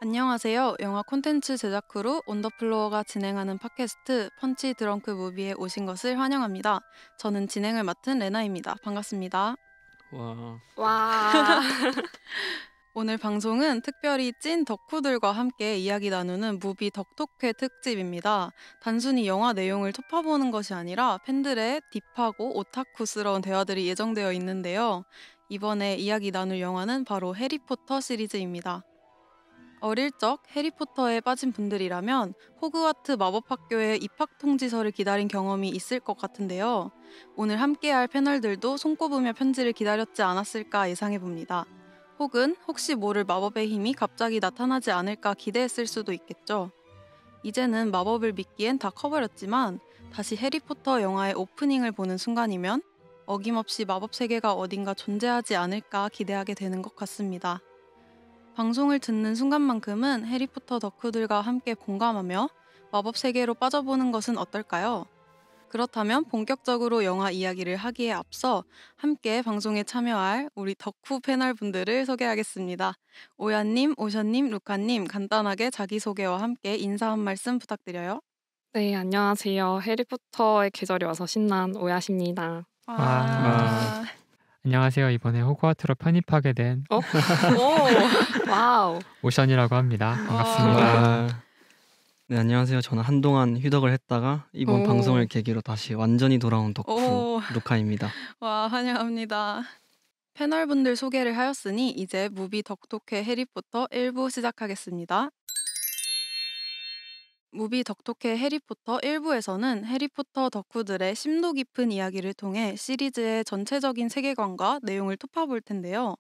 안녕하세요. 영화 콘텐츠 제작 크루 온더플로어가 진행하는 팟캐스트 펀치 드렁크 무비에 오신 것을 환영합니다. 저는 진행을 맡은 레나입니다. 반갑습니다. 와, 와. 오늘 방송은 특별히 찐 덕후들과 함께 이야기 나누는 무비 덕톡회 특집입니다. 단순히 영화 내용을 톱파보는 것이 아니라 팬들의 딥하고 오타쿠스러운 대화들이 예정되어 있는데요. 이번에 이야기 나눌 영화는 바로 해리포터 시리즈입니다. 어릴 적 해리포터에 빠진 분들이라면 호그와트 마법학교의 입학 통지서를 기다린 경험이 있을 것 같은데요. 오늘 함께할 패널들도 손꼽으며 편지를 기다렸지 않았을까 예상해봅니다. 혹은 혹시 모를 마법의 힘이 갑자기 나타나지 않을까 기대했을 수도 있겠죠. 이제는 마법을 믿기엔 다 커버렸지만 다시 해리포터 영화의 오프닝을 보는 순간이면 어김없이 마법 세계가 어딘가 존재하지 않을까 기대하게 되는 것 같습니다. 방송을 듣는 순간만큼은 해리포터 덕후들과 함께 공감하며 마법 세계로 빠져보는 것은 어떨까요? 그렇다면 본격적으로 영화 이야기를 하기에 앞서 함께 방송에 참여할 우리 덕후 패널분들을 소개하겠습니다. 오야님, 오션님, 루카님 간단하게 자기소개와 함께 인사 한 말씀 부탁드려요. 네, 안녕하세요. 해리포터의 계절이 와서 신난 오야십니다. 와. 안녕하세요. 이번에 호그와트로 편입하게 된 오, 와우. 오션이라고 합니다. 반갑습니다. 와. 네, 안녕하세요. 저는 한동안 휴덕을 했다가 이번 오. 방송을 계기로 다시 완전히 돌아온 덕후 오. 루카입니다. 와, 환영합니다. 패널분들 소개를 하였으니 이제 무비 덕톡회 해리포터 1부 시작하겠습니다. 무비 덕톡회 해리포터 1부에서는 해리포터 덕후들의 심도 깊은 이야기를 통해 시리즈의 전체적인 세계관과 내용을 톱파볼 텐데요.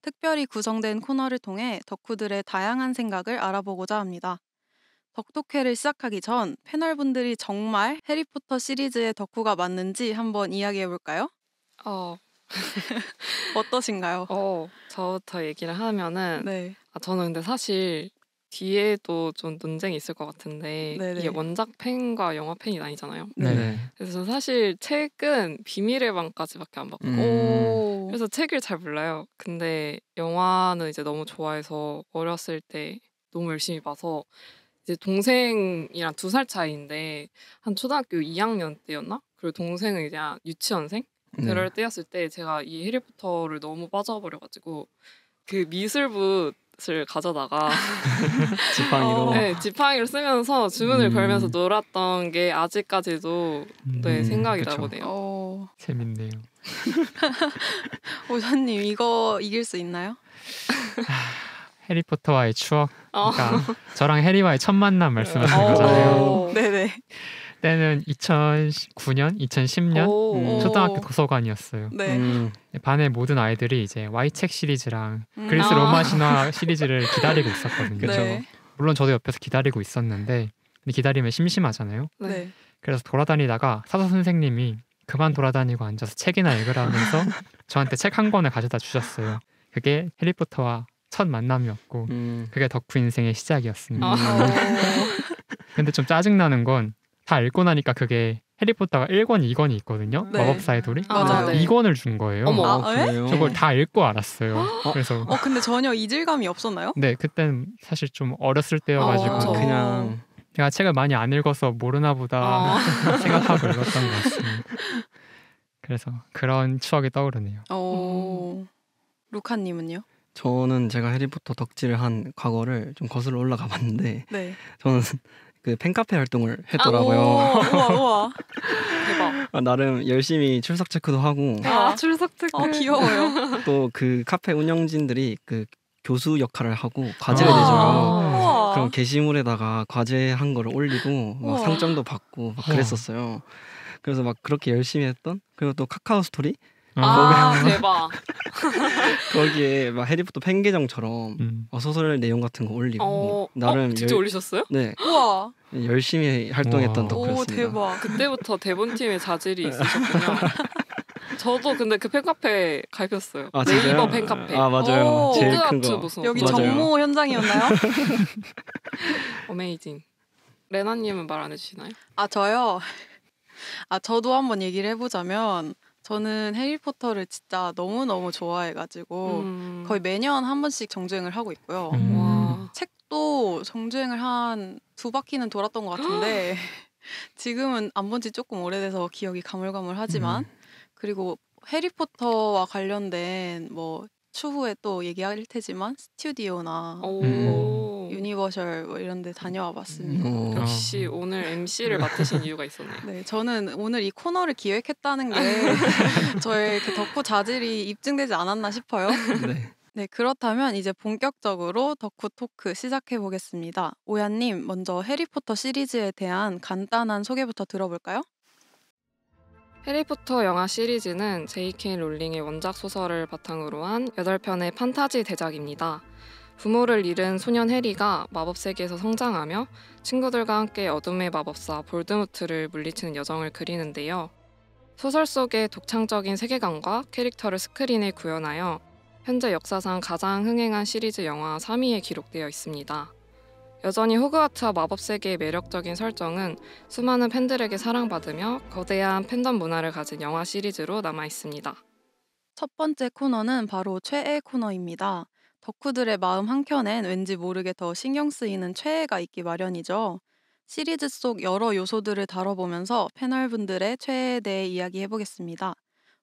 특별히 구성된 코너를 통해 덕후들의 다양한 생각을 알아보고자 합니다. 덕톡회를 시작하기 전 패널분들이 정말 해리포터 시리즈의 덕후가 맞는지 한번 이야기해볼까요? 어, 어떠신가요? 저부터 얘기를 하면은 네. 저는 근데 사실 뒤에도 좀 논쟁이 있을 것 같은데 네네. 이게 원작 팬과 영화 팬이 나뉘잖아요. 네. 그래서 저는 사실 책은 비밀의 방까지밖에 안 봤고 오. 그래서 책을 잘 몰라요. 근데 영화는 이제 너무 좋아해서 어렸을 때 너무 열심히 봐서 이제 동생이랑 2살 차이인데 한 초등학교 2학년 때였나? 그리고 동생은 이제 한 유치원생? 그럴 때였을 때 제가 이 해리포터를 너무 빠져버려가지고 그 미술붓을 가져다가 지팡이로. 네, 지팡이를 쓰면서 주문을 걸면서 놀았던 게 아직까지도 네, 생각이 그쵸. 나거든요. 재밌네요. 오사님 이거 이길 수 있나요? 해리포터와의 추억. 그러니까 저랑 해리와의 첫 만남 말씀하시는 오. 거잖아요. 네네. 때는 2009년, 2010년 오. 초등학교 도서관이었어요. 네. 반의 모든 아이들이 이제 Y책 시리즈랑 음. 그리스 아. 로마 신화 시리즈를 기다리고 있었거든요. 네. 물론 저도 옆에서 기다리고 있었는데 근데 기다리면 심심하잖아요. 네. 그래서 돌아다니다가 사서 선생님이 그만 돌아다니고 앉아서 책이나 읽으라면서 저한테 책 한 권을 가져다 주셨어요. 그게 해리포터와 첫 만남이었고 그게 덕후 인생의 시작이었습니다. 근데 좀 짜증나는 건 다 읽고 나니까 그게 해리포터가 1권, 2권이 있거든요. 네. 마법사의 돌이. 맞아요. 네. 2권을 준 거예요. 어머. 아, 에? 그래요? 저걸 다 읽고 알았어요. 그래서 근데 전혀 이질감이 없었나요? 네, 그땐 사실 좀 어렸을 때여가지고 그쵸. 그냥 제가 책을 많이 안 읽어서 모르나 보다 생각하고 읽었던 것 같습니다. 그래서 그런 추억이 떠오르네요. 루카님은요? 저는 제가 해리포터 덕질을 한 과거를 좀 거슬러 올라가 봤는데 네. 저는 그 팬카페 활동을 했더라고요. 우와. 대박. 나름 열심히 출석 체크도 하고 출석 체크. 귀여워요. 또 그 카페 운영진들이 그 교수 역할을 하고 과제를 아. 내줘요. 우와. 그럼 게시물에다가 과제한 거를 올리고 막 우와. 상장도 받고 막 그랬었어요. 그래서 막 그렇게 열심히 했던. 그리고 또 카카오 스토리 대박. 거기에 막 해리포터 팬 계정처럼 소설 내용 같은 거 올리고 나름 진짜 올리셨어요? 네, 우와. 열심히 활동했던 우와. 덕후였습니다. 대박. 그때부터 대본팀의 자질이 있으셨군요. 저도 근데 그 팬카페 가입했어요. 아, 진짜요? 네이버 팬카페. 아, 맞아요. 오. 제일 큰 호그와트 거. 무슨 여기 맞아요. 정모 현장이었나요? 어메이징. 레나님은 말 안 해주시나요? 저요? 저도 한번 얘기를 해보자면 저는 해리포터를 진짜 너무너무 좋아해가지고 거의 매년 한 번씩 정주행을 하고 있고요. 와. 책도 정주행을 한 2바퀴는 돌았던 것 같은데 지금은 안 본 지 조금 오래돼서 기억이 가물가물하지만 그리고 해리포터와 관련된 뭐 추후에 또 얘기할 테지만 스튜디오나 뭐 유니버셜 뭐 이런 데 다녀와 봤습니다. 역시 오늘 MC를 맡으신 이유가 있었네요. 네, 저는 오늘 이 코너를 기획했다는 게 저의 그 덕후 자질이 입증되지 않았나 싶어요. 네. 네, 그렇다면 이제 본격적으로 덕후 토크 시작해 보겠습니다. 오야님, 먼저 해리포터 시리즈에 대한 간단한 소개부터 들어볼까요? 해리포터 영화 시리즈는 J.K. 롤링의 원작 소설을 바탕으로 한 8편의 판타지 대작입니다. 부모를 잃은 소년 해리가 마법 세계에서 성장하며 친구들과 함께 어둠의 마법사 볼드모트를 물리치는 여정을 그리는데요. 소설 속의 독창적인 세계관과 캐릭터를 스크린에 구현하여 현재 역사상 가장 흥행한 시리즈 영화 3위에 기록되어 있습니다. 여전히 호그와트와 마법 세계의 매력적인 설정은 수많은 팬들에게 사랑받으며 거대한 팬덤 문화를 가진 영화 시리즈로 남아 있습니다. 첫 번째 코너는 바로 최애 코너입니다. 덕후들의 마음 한켠엔 왠지 모르게 더 신경 쓰이는 최애가 있기 마련이죠. 시리즈 속 여러 요소들을 다뤄보면서 패널분들의 최애에 대해 이야기해보겠습니다.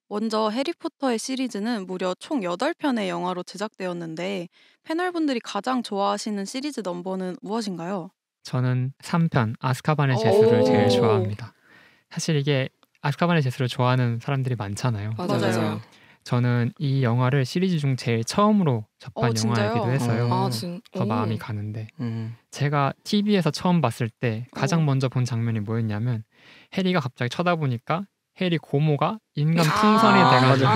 먼저 해리포터의 시리즈는 무려 총 8편의 영화로 제작되었는데 패널분들이 가장 좋아하시는 시리즈 넘버는 무엇인가요? 저는 3편 아스카반의 제수를 제일 좋아합니다. 사실 이게 아스카반의 제수를 좋아하는 사람들이 많잖아요. 맞아요. 저는 이 영화를 시리즈 중 제일 처음으로 접한 진짜요? 영화이기도 해서요. 더 오. 마음이 가는데 제가 TV에서 처음 봤을 때 가장 먼저 본 장면이 뭐였냐면 해리가 갑자기 쳐다보니까 해리 고모가 인간 풍선이 돼가지고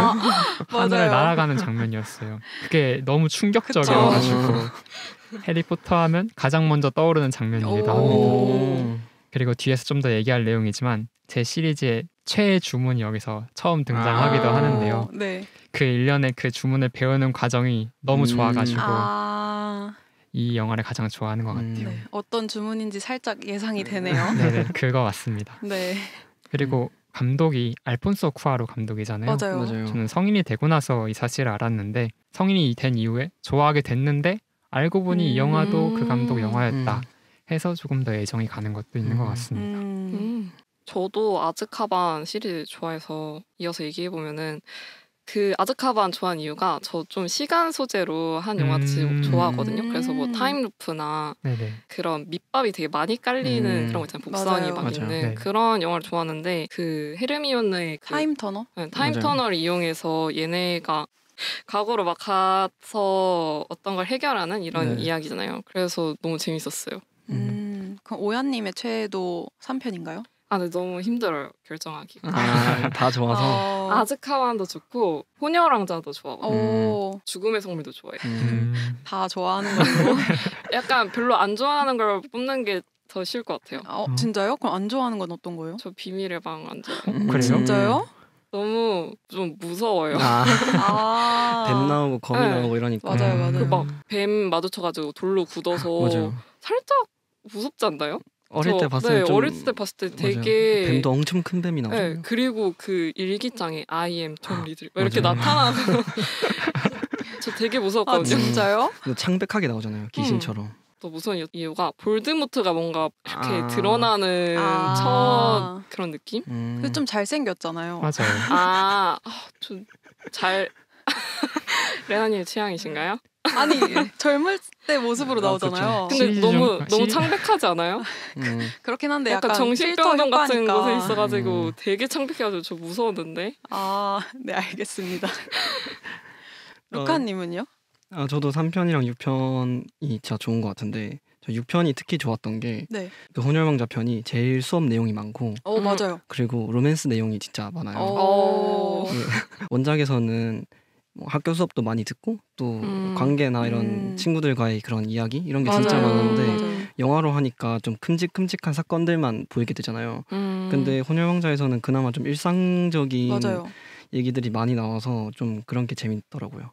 하늘을 맞아요. 날아가는 장면이었어요. 그게 너무 충격적이어가지고 해리포터 하면 가장 먼저 떠오르는 장면이기도 합니다. 그리고 뒤에서 좀 더 얘기할 내용이지만 제 시리즈의 최애 주문이 여기서 처음 등장하기도 하는데요. 네. 그 일련의 그 주문을 배우는 과정이 너무 좋아가지고 이 영화를 가장 좋아하는 것 같아요. 네. 어떤 주문인지 살짝 예상이 되네요. 네, 그거 맞습니다. 네, 그리고 감독이 알폰소 쿠아로 감독이잖아요. 맞아요. 저는 성인이 되고 나서 이 사실을 알았는데 성인이 된 이후에 좋아하게 됐는데 알고 보니 이 영화도 그 감독 영화였다 해서 조금 더 애정이 가는 것도 있는 것 같습니다. 저도 아즈카반 시리즈 좋아해서 이어서 얘기해보면은 그 아즈카반 좋아하는 이유가 저 좀 시간 소재로 한 영화들 좋아하거든요. 그래서 뭐 타임루프나 그런 밑밥이 되게 많이 깔리는 그런 거 있잖아요. 복선이 막 있는 네. 그런 영화를 좋아하는데 그 헤르미온느의 그 타임 터너? 타임 터널을 이용해서 얘네가 과거로 막 가서 어떤 걸 해결하는 이런 이야기잖아요. 그래서 너무 재밌었어요. 그럼 오야님의 최애도 3편인가요? 아, 근데 너무 힘들어요 결정하기. 다 좋아서. 아즈카반도 좋고 호녀랑자도 좋아하고 죽음의 성물도 좋아해요. 다 좋아하는 걸로. 약간 별로 안 좋아하는 걸 뽑는 게 더 쉬울 것 같아요. 진짜요? 그럼 안 좋아하는 건 어떤 거예요? 저 비밀의 방 안 좋아해요. 그래요? 진짜요? 너무 좀 무서워요. 뱀 나오고 거미 나오고 이러니까. 맞아요. 그 막 뱀 마주쳐가지고 돌로 굳어서 살짝 무섭지 않나요? 어릴 때 봤을 때 어릴 때 봤을 때 되게 뱀도 엄청 큰 뱀이 나오잖아요. 네, 그리고 그 일기장에 I am 톰 리들 이렇게 나타나고 저 되게 무서웠거든요. 진짜요? 창백하게 나오잖아요. 귀신처럼. 또 무서운 이유가 볼드모트가 뭔가 이렇게 드러나는 첫 그런 느낌? 그 좀 잘생겼잖아요. 맞아요. 좀 잘 레나님 취향이신가요? 아니 젊을 때 모습으로 나오잖아요. 근데 너무 창백하지 않아요? 그렇긴 한데 약간 약간 정신병동 같은 효과니까. 곳에 있어가지고 되게 창백해가지고 저 무서웠는데. 네 알겠습니다. 루카님은요? 저도 3편이랑 6편이 진짜 좋은 것 같은데 저 6편이 특히 좋았던 게 그 혼혈망자 편이 제일 수업 내용이 많고 맞아요. 그리고 로맨스 내용이 진짜 많아요. 원작에서는 뭐 학교 수업도 많이 듣고 또 관계나 이런 친구들과의 그런 이야기 이런 게 진짜 많은데 영화로 하니까 좀 큼직큼직한 사건들만 보이게 되잖아요. 근데 혼혈왕자에서는 그나마 좀 일상적인 얘기들이 많이 나와서 좀 그런 게 재밌더라고요.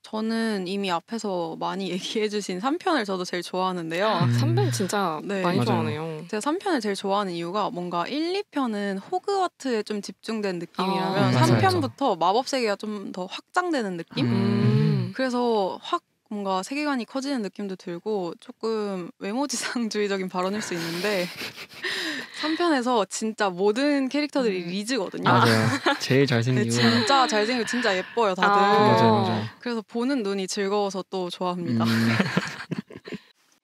저는 이미 앞에서 많이 얘기해주신 3편을 저도 제일 좋아하는데요. 3편 진짜 많이 좋아하네요. 제가 3편을 제일 좋아하는 이유가 뭔가 1, 2편은 호그와트에 좀 집중된 느낌이라면 3편부터 마법 세계가 좀 더 확장되는 느낌? 그래서 확 뭔가 세계관이 커지는 느낌도 들고 조금 외모지상주의적인 발언일 수 있는데 3편에서 진짜 모든 캐릭터들이 리즈거든요. 맞아요. 제일 근데 잘생기고. 진짜 잘생기고 진짜 예뻐요 다들. 맞아요. 그래서 보는 눈이 즐거워서 또 좋아합니다.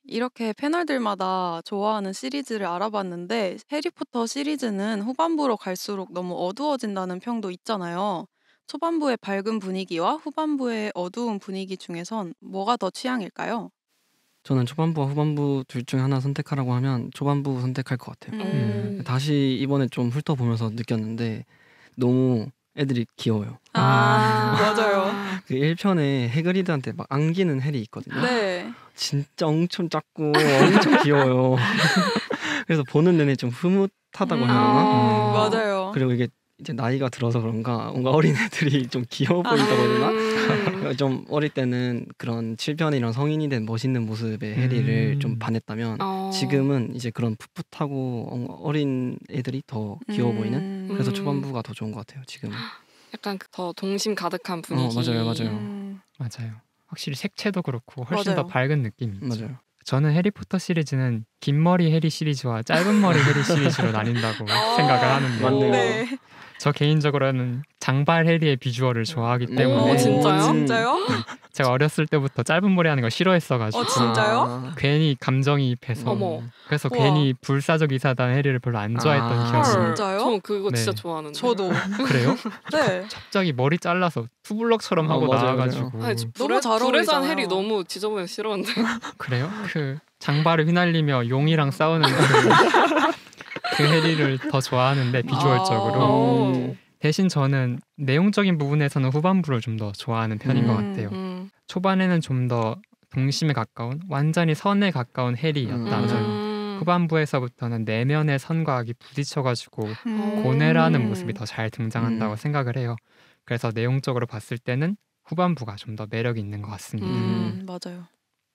이렇게 패널들마다 좋아하는 시리즈를 알아봤는데 해리포터 시리즈는 후반부로 갈수록 너무 어두워진다는 평도 있잖아요. 초반부의 밝은 분위기와 후반부의 어두운 분위기 중에선 뭐가 더 취향일까요? 저는 초반부와 후반부 둘 중에 하나 선택하라고 하면 초반부 선택할 것 같아요. 다시 이번에 좀 훑어보면서 느꼈는데 너무 애들이 귀여워요. 맞아요. 그 1편에 해그리드한테 막 안기는 해리 있거든요. 네. 진짜 엄청 작고 엄청 귀여워요. 그래서 보는 내내 좀 흐뭇하다고 해야 되나? 맞아요. 그리고 이게 이제 나이가 들어서 그런가 뭔가 어린 애들이 좀 귀여워 보인다고 해야 되나? 좀 어릴 때는 그런 7편에 이런 성인이 된 멋있는 모습의 해리를 좀 반했다면 지금은 이제 그런 풋풋하고 어린 애들이 더 귀여워 보이는 그래서 초반부가 더 좋은 것 같아요. 지금은. 약간 더 동심 가득한 분위기. 맞아요. 확실히 색채도 그렇고 훨씬 맞아요. 더 밝은 느낌이 있죠. 맞아요. 저는 해리포터 시리즈는 긴 머리 해리 시리즈와 짧은 머리 해리 시리즈로 나뉜다고 생각을 하는데 맞네요. 네. 저 개인적으로는 장발 해리의 비주얼을 좋아하기 때문에 진짜요? 진짜요? 제가 어렸을 때부터 짧은 머리 하는 걸 싫어했어가지고 진짜요? 괜히 감정이입해서 어머. 그래서 우와. 괜히 불사조 기사단 해리를 별로 안 좋아했던 기억이 있어요. 진짜요? 저 그거 네. 진짜 좋아하는데. 저도. 그래요? 네. 갑자기 머리 잘라서 투블럭처럼 하고 맞아요, 나와가지고 아니, 너무 잘 불에 산 어울리잖아요. 해리 너무 지저분해 싫었는데. 그래요? 그 장발을 휘날리며 용이랑 싸우는 그 해리를 더 좋아하는데 비주얼적으로 대신 저는 내용적인 부분에서는 후반부를 좀 더 좋아하는 편인 것 같아요. 초반에는 좀 더 동심에 가까운 완전히 선에 가까운 해리였다면 후반부에서부터는 내면의 선과 악이 부딪혀가지고 고뇌라는 모습이 더 잘 등장한다고 생각을 해요. 그래서 내용적으로 봤을 때는 후반부가 좀 더 매력이 있는 것 같습니다. 맞아요.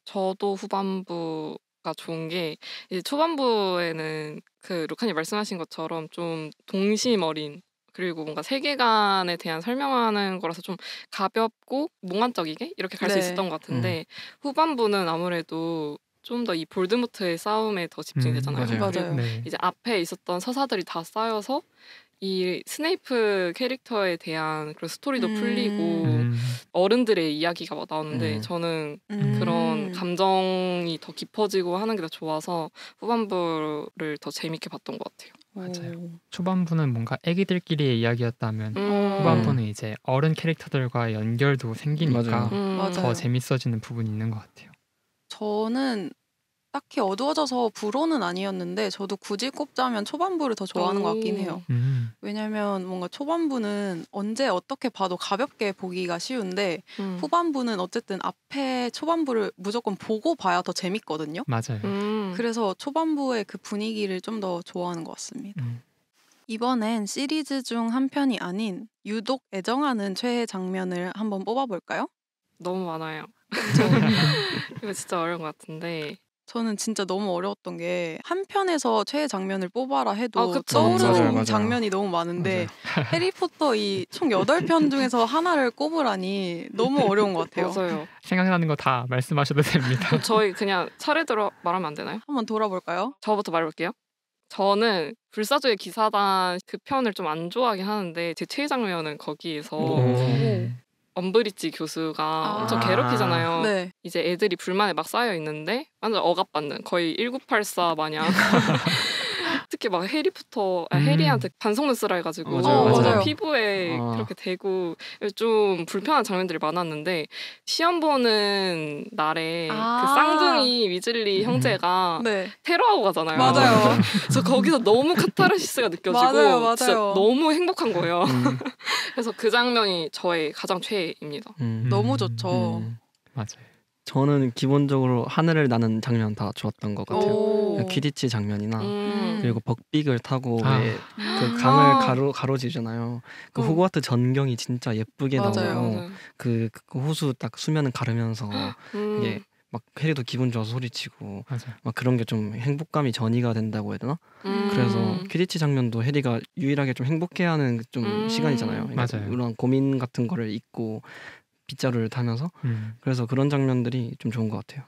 저도 후반부가 좋은 게 이제 초반부에는 그 루카님 말씀하신 것처럼 좀 동심 어린 그리고 뭔가 세계관에 대한 설명하는 거라서 좀 가볍고 몽환적이게 이렇게 갈 수 네. 있었던 것 같은데 후반부는 아무래도 좀 더 이 볼드모트의 싸움에 더 집중되잖아요. 맞아요. 그리고 맞아요. 네. 이제 앞에 있었던 서사들이 다 쌓여서 이 스네이프 캐릭터에 대한 그런 스토리도 풀리고 어른들의 이야기가 막 나오는데 저는 그런 감정이 더 깊어지고 하는 게 더 좋아서 후반부를 더 재밌게 봤던 것 같아요. 맞아요. 초반부는 뭔가 애기들끼리의 이야기였다면 후반부는 이제 어른 캐릭터들과의 연결도 생기니까 맞아요. 더 재밌어지는 부분이 있는 것 같아요. 저는 딱히 어두워져서 불호는 아니었는데 저도 굳이 꼽자면 초반부를 더 좋아하는 것 같긴 해요. 왜냐면 뭔가 초반부는 언제 어떻게 봐도 가볍게 보기가 쉬운데 후반부는 어쨌든 앞에 초반부를 무조건 보고 봐야 더 재밌거든요. 맞아요. 그래서 초반부의 그 분위기를 좀 더 좋아하는 것 같습니다. 이번엔 시리즈 중 한 편이 아닌 유독 애정하는 최애 장면을 한번 뽑아볼까요? 너무 많아요. 이거 진짜 어려운 것 같은데 저는 진짜 너무 어려웠던 게 한 편에서 최애 장면을 뽑아라 해도 그쵸. 떠오르는 맞아요. 장면이 너무 많은데 해리포터 이 총 8편 중에서 하나를 꼽으라니 너무 어려운 것 같아요. 맞아요. 생각나는 거 다 말씀하셔도 됩니다. 저희 그냥 차례대로 말하면 안 되나요? 한번 돌아볼까요? 저부터 말해볼게요. 저는 불사조의 기사단 그 편을 좀 안 좋아하긴 하는데 제 최애 장면은 거기에서 엄브리지 교수가 엄청 괴롭히잖아요. 네. 이제 애들이 불만에 막 쌓여 있는데 완전 억압받는 거의 1984 마냥 특히 막 해리한테 반성문 쓰라 해가지고 맞아요. 피부에 그렇게 대고 좀 불편한 장면들이 많았는데 시험 보는 날에 그 쌍둥이 위즐리 형제가 네. 테러하고 가잖아요. 맞아요. 그래서 거기서 너무 카타르시스가 느껴지고 맞아요. 진짜 너무 행복한 거예요. 그래서 그 장면이 저의 가장 최애입니다. 너무 좋죠. 맞아요. 저는 기본적으로 하늘을 나는 장면 다 좋았던 것 같아요. 오. 퀴디치 장면이나 그리고 벅빅을 타고 왜 그 아. 강을 가로지르잖아요. 그 호그와트 전경이 진짜 예쁘게 맞아요. 나오고 그 호수 딱 수면을 가르면서 이게 막 해리도 기분 좋아서 소리치고 맞아요. 막 그런 게 좀 행복감이 전이가 된다고 해야 되나? 그래서 퀴디치 장면도 해리가 유일하게 좀 행복해하는 좀 시간이잖아요. 그러니까 맞아요. 그런 고민 같은 거를 잊고 빗자루를 타면서 그래서 그런 장면들이 좀 좋은 것 같아요.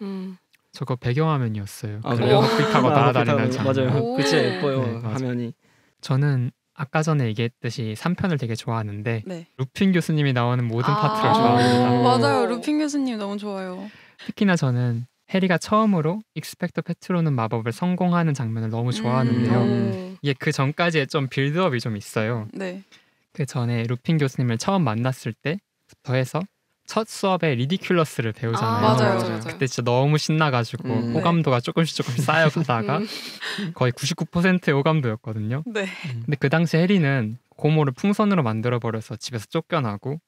저거 배경화면이었어요. 그래요? 햇빛 타고 날아다니는 장면. 맞아요. 진짜 예뻐요. 네, 맞아요. 화면이. 저는 아까 전에 얘기했듯이 3편을 되게 좋아하는데 네. 루핀 교수님이 나오는 모든 파트를 좋아합니다. 맞아요. 루핀 교수님 너무 좋아요. 특히나 저는 해리가 처음으로 익스펙터 패트로눔 마법을 성공하는 장면을 너무 좋아하는데요. 이게 그 전까지의 좀 빌드업이 좀 있어요. 네. 그 전에 루핀 교수님을 처음 만났을 때부터 해서 첫 수업에 리디큘러스를 배우잖아요. 맞아요. 그때 진짜 너무 신나가지고 호감도가 조금씩 쌓여가다가 거의 99%의 호감도였거든요. 네. 근데 그 당시 해리는 고모를 풍선으로 만들어버려서 집에서 쫓겨나고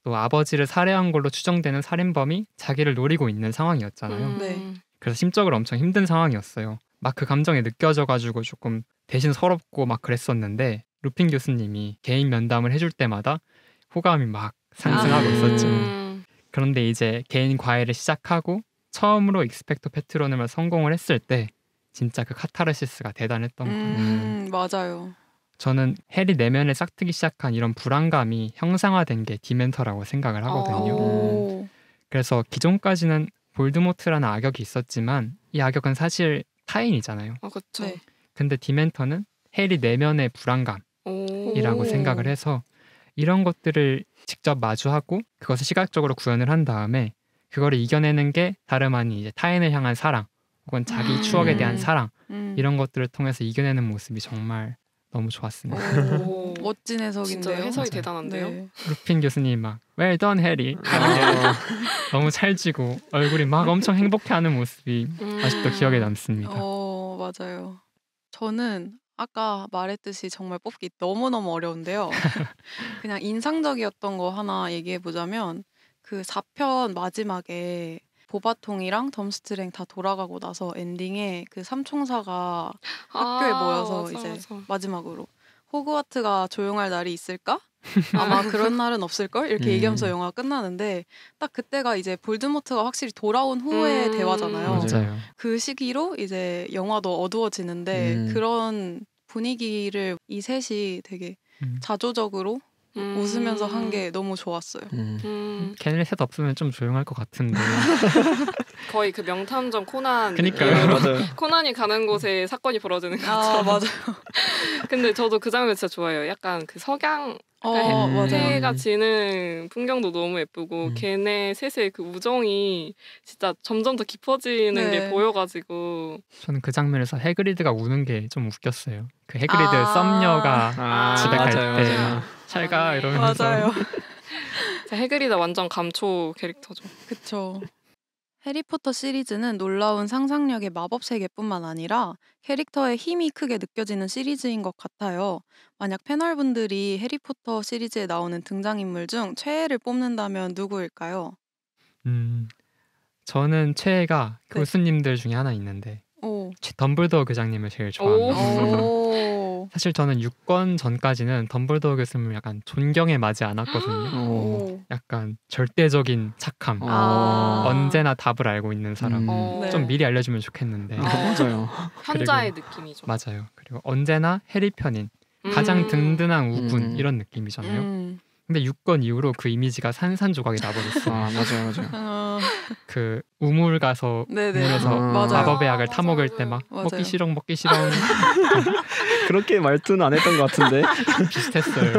또 아버지를 살해한 걸로 추정되는 살인범이 자기를 노리고 있는 상황이었잖아요. 네. 그래서 심적으로 엄청 힘든 상황이었어요. 막 그 감정이 느껴져가지고 조금 대신 서럽고 막 그랬었는데 루핀 교수님이 개인 면담을 해줄 때마다 호감이 막 상승하고 있었죠. 그런데 이제 개인 과외를 시작하고 처음으로 익스펙터 패트로눔을 성공을 했을 때 진짜 그 카타르시스가 대단했던 거예요. 맞아요. 저는 해리 내면에 싹트기 시작한 이런 불안감이 형상화된 게 디멘터라고 생각을 하거든요. 그래서 기존까지는 볼드모트라는 악역이 있었지만 이 악역은 사실 타인이잖아요. 그렇죠. 네. 근데 디멘터는 해리 내면의 불안감이라고 생각을 해서 이런 것들을 직접 마주하고 그것을 시각적으로 구현을 한 다음에 그거를 이겨내는 게 다름 아닌 이제 타인을 향한 사랑 혹은 자기 추억에 대한 사랑 이런 것들을 통해서 이겨내는 모습이 정말 너무 좋았습니다. 멋진 해석인데요. 진짜 해석이 맞아요. 대단한데요. 네. 루핀 교수님 막 Well done, 해리 하는 게 너무 찰지고 얼굴이 막 엄청 행복해하는 모습이 아직도 기억에 남습니다. 맞아요. 저는 아까 말했듯이 정말 뽑기 너무너무 어려운데요. 그냥 인상적이었던 거 하나 얘기해 보자면 그 4편 마지막에 보바통이랑 덤스트랭 다 돌아가고 나서 엔딩에 그 삼총사가 학교에 모여서 이제 마지막으로 호그와트가 조용할 날이 있을까? 아마 그런 날은 없을걸? 이렇게 얘기하면서 영화가 끝나는데 딱 그때가 이제 볼드모트가 확실히 돌아온 후의 대화잖아요. 맞아요. 그 시기로 이제 영화도 어두워지는데 그런 분위기를 이 셋이 되게 자조적으로 웃으면서 한 게 너무 좋았어요. 걔네 셋 없으면 좀 조용할 것 같은데. 거의 그 명탐정 코난 그니까요. 맞아요. 코난이 가는 곳에 사건이 벌어지는 것처럼. 맞아요. 근데 저도 그 장면 진짜 좋아해요. 약간 그 석양 맞아요. 해가 지는 풍경도 너무 예쁘고 걔네 셋의 그 우정이 진짜 점점 더 깊어지는 게 보여가지고 저는 그 장면에서 해그리드가 우는 게 좀 웃겼어요. 그 해그리드 썸녀가 집에 갈 때 잘 가 이러면서. 맞아요. 해그리드 완전 감초 캐릭터죠. 그쵸. 해리포터 시리즈는 놀라운 상상력의 마법 세계뿐만 아니라 캐릭터의 힘이 크게 느껴지는 시리즈인 것 같아요. 만약 패널분들이 해리포터 시리즈에 나오는 등장인물 중 최애를 뽑는다면 누구일까요? 저는 최애가 교수님들 중에 하나 있는데 덤블도어 교장님을 제일 좋아합니다. 사실 저는 6권 전까지는 덤블도어 교수님을 약간 존경에 맞지 않았거든요. 약간 절대적인 착함, 언제나 답을 알고 있는 사람, 좀 미리 알려주면 좋겠는데. 맞아요. 현자의 느낌이죠. 맞아요. 그리고 언제나 해리 편인, 가장 든든한 우군 이런 느낌이잖아요. 근데 6권 이후로 그 이미지가 산산조각이 나버렸어요. 맞아요. 그 우물 가서 우물에서 마법의 약을 타먹을 때 막 먹기 싫어 그렇게 말투는 안 했던 것 같은데. 비슷했어요.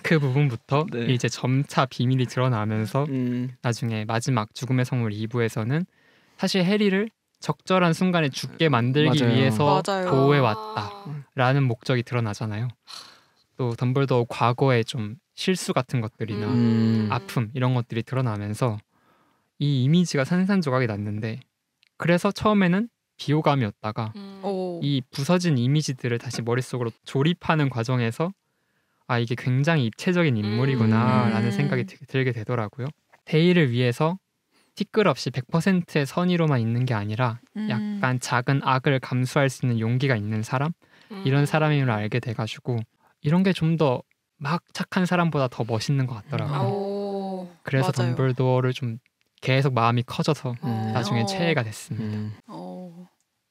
그 부분부터 이제 점차 비밀이 드러나면서 나중에 마지막 죽음의 성물 2부에서는 사실 해리를 적절한 순간에 죽게 만들기 위해서 보호해왔다라는 목적이 드러나잖아요. 또 덤블도어 과거의 좀 실수 같은 것들이나 아픔 이런 것들이 드러나면서 이 이미지가 산산조각이 났는데, 그래서 처음에는 비호감이었다가 이 부서진 이미지들을 다시 머릿속으로 조립하는 과정에서 이게 굉장히 입체적인 인물이구나 라는 생각이 들게 되더라고요. 데이를 위해서 티끌없이 100%의 선의로만 있는 게 아니라 약간 작은 악을 감수할 수 있는 용기가 있는 사람, 이런 사람임을 알게 돼가지고 이런 게 좀 더 막 착한 사람보다 더 멋있는 것 같더라고요. 그래서 맞아요. 덤블도어를 좀 계속 마음이 커져서 나중에 최애가 됐습니다.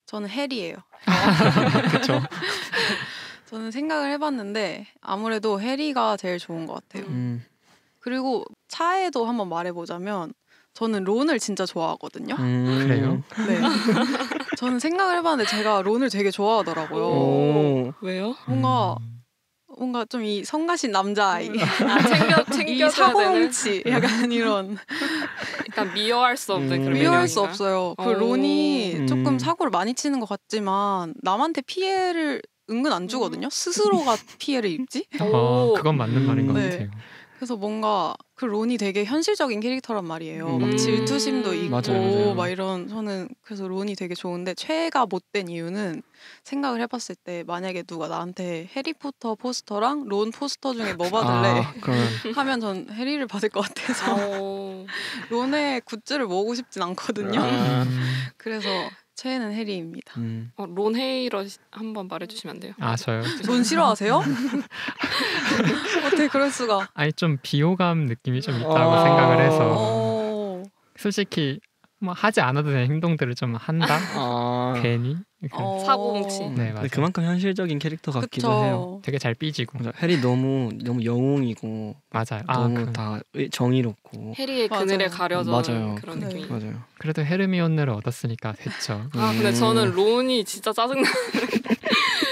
저는 해리예요. 그렇죠. 저는 생각을 해봤는데 아무래도 해리가 제일 좋은 것 같아요. 그리고 차에도 한번 말해보자면 저는 론을 진짜 좋아하거든요. 그래요? 네. 저는 생각을 해봤는데 제가 론을 되게 좋아하더라고요. 오. 왜요? 뭔가 좀 이 성가신 남자아이. 이 챙겨줘야 되는. 사고뭉치 약간 이런. 약간 미워할 수 없는 그런 미워할 수 매력인가요? 없어요. 그 오. 론이 조금 사고를 많이 치는 것 같지만 남한테 피해를 은근 안 주거든요. 스스로가 피해를 입지. 오. 그건 맞는 말인 것 네. 같아요. 그래서 뭔가 그 론이 되게 현실적인 캐릭터란 말이에요. 막 음. 질투심도 있고 맞아요. 막 이런 저는 그래서 론이 되게 좋은데 최애가 못된 이유는 생각을 해봤을 때 만약에 누가 나한테 해리포터 포스터랑 론 포스터 중에 뭐 받을래 그러면 하면 전 해리를 받을 것 같아서 론의 굿즈를 모으고 싶진 않거든요. 그래서 최애는 해리입니다. 론 헤이러 한번 말해주시면 안 돼요? 저요? 론 싫어하세요? 어떻게 그럴 수가? 아니 좀 비호감 느낌이 좀 있다고 생각을 해서 어. 솔직히 뭐 하지 않아도 되는 행동들을 좀 한다? 괜히? 사고뭉치. 네, 근데 맞아요. 그만큼 현실적인 캐릭터 같기도 그쵸. 해요. 되게 잘 삐지고. 맞아. 해리 너무 너무 영웅이고 맞아요. 너무 다 정의롭고. 해리의 맞아요. 그늘에 가려져 맞아요. 그런 네. 느낌이. 맞아요. 그래도 헤르미온느를 얻었으니까 됐죠. 근데 저는 론이 진짜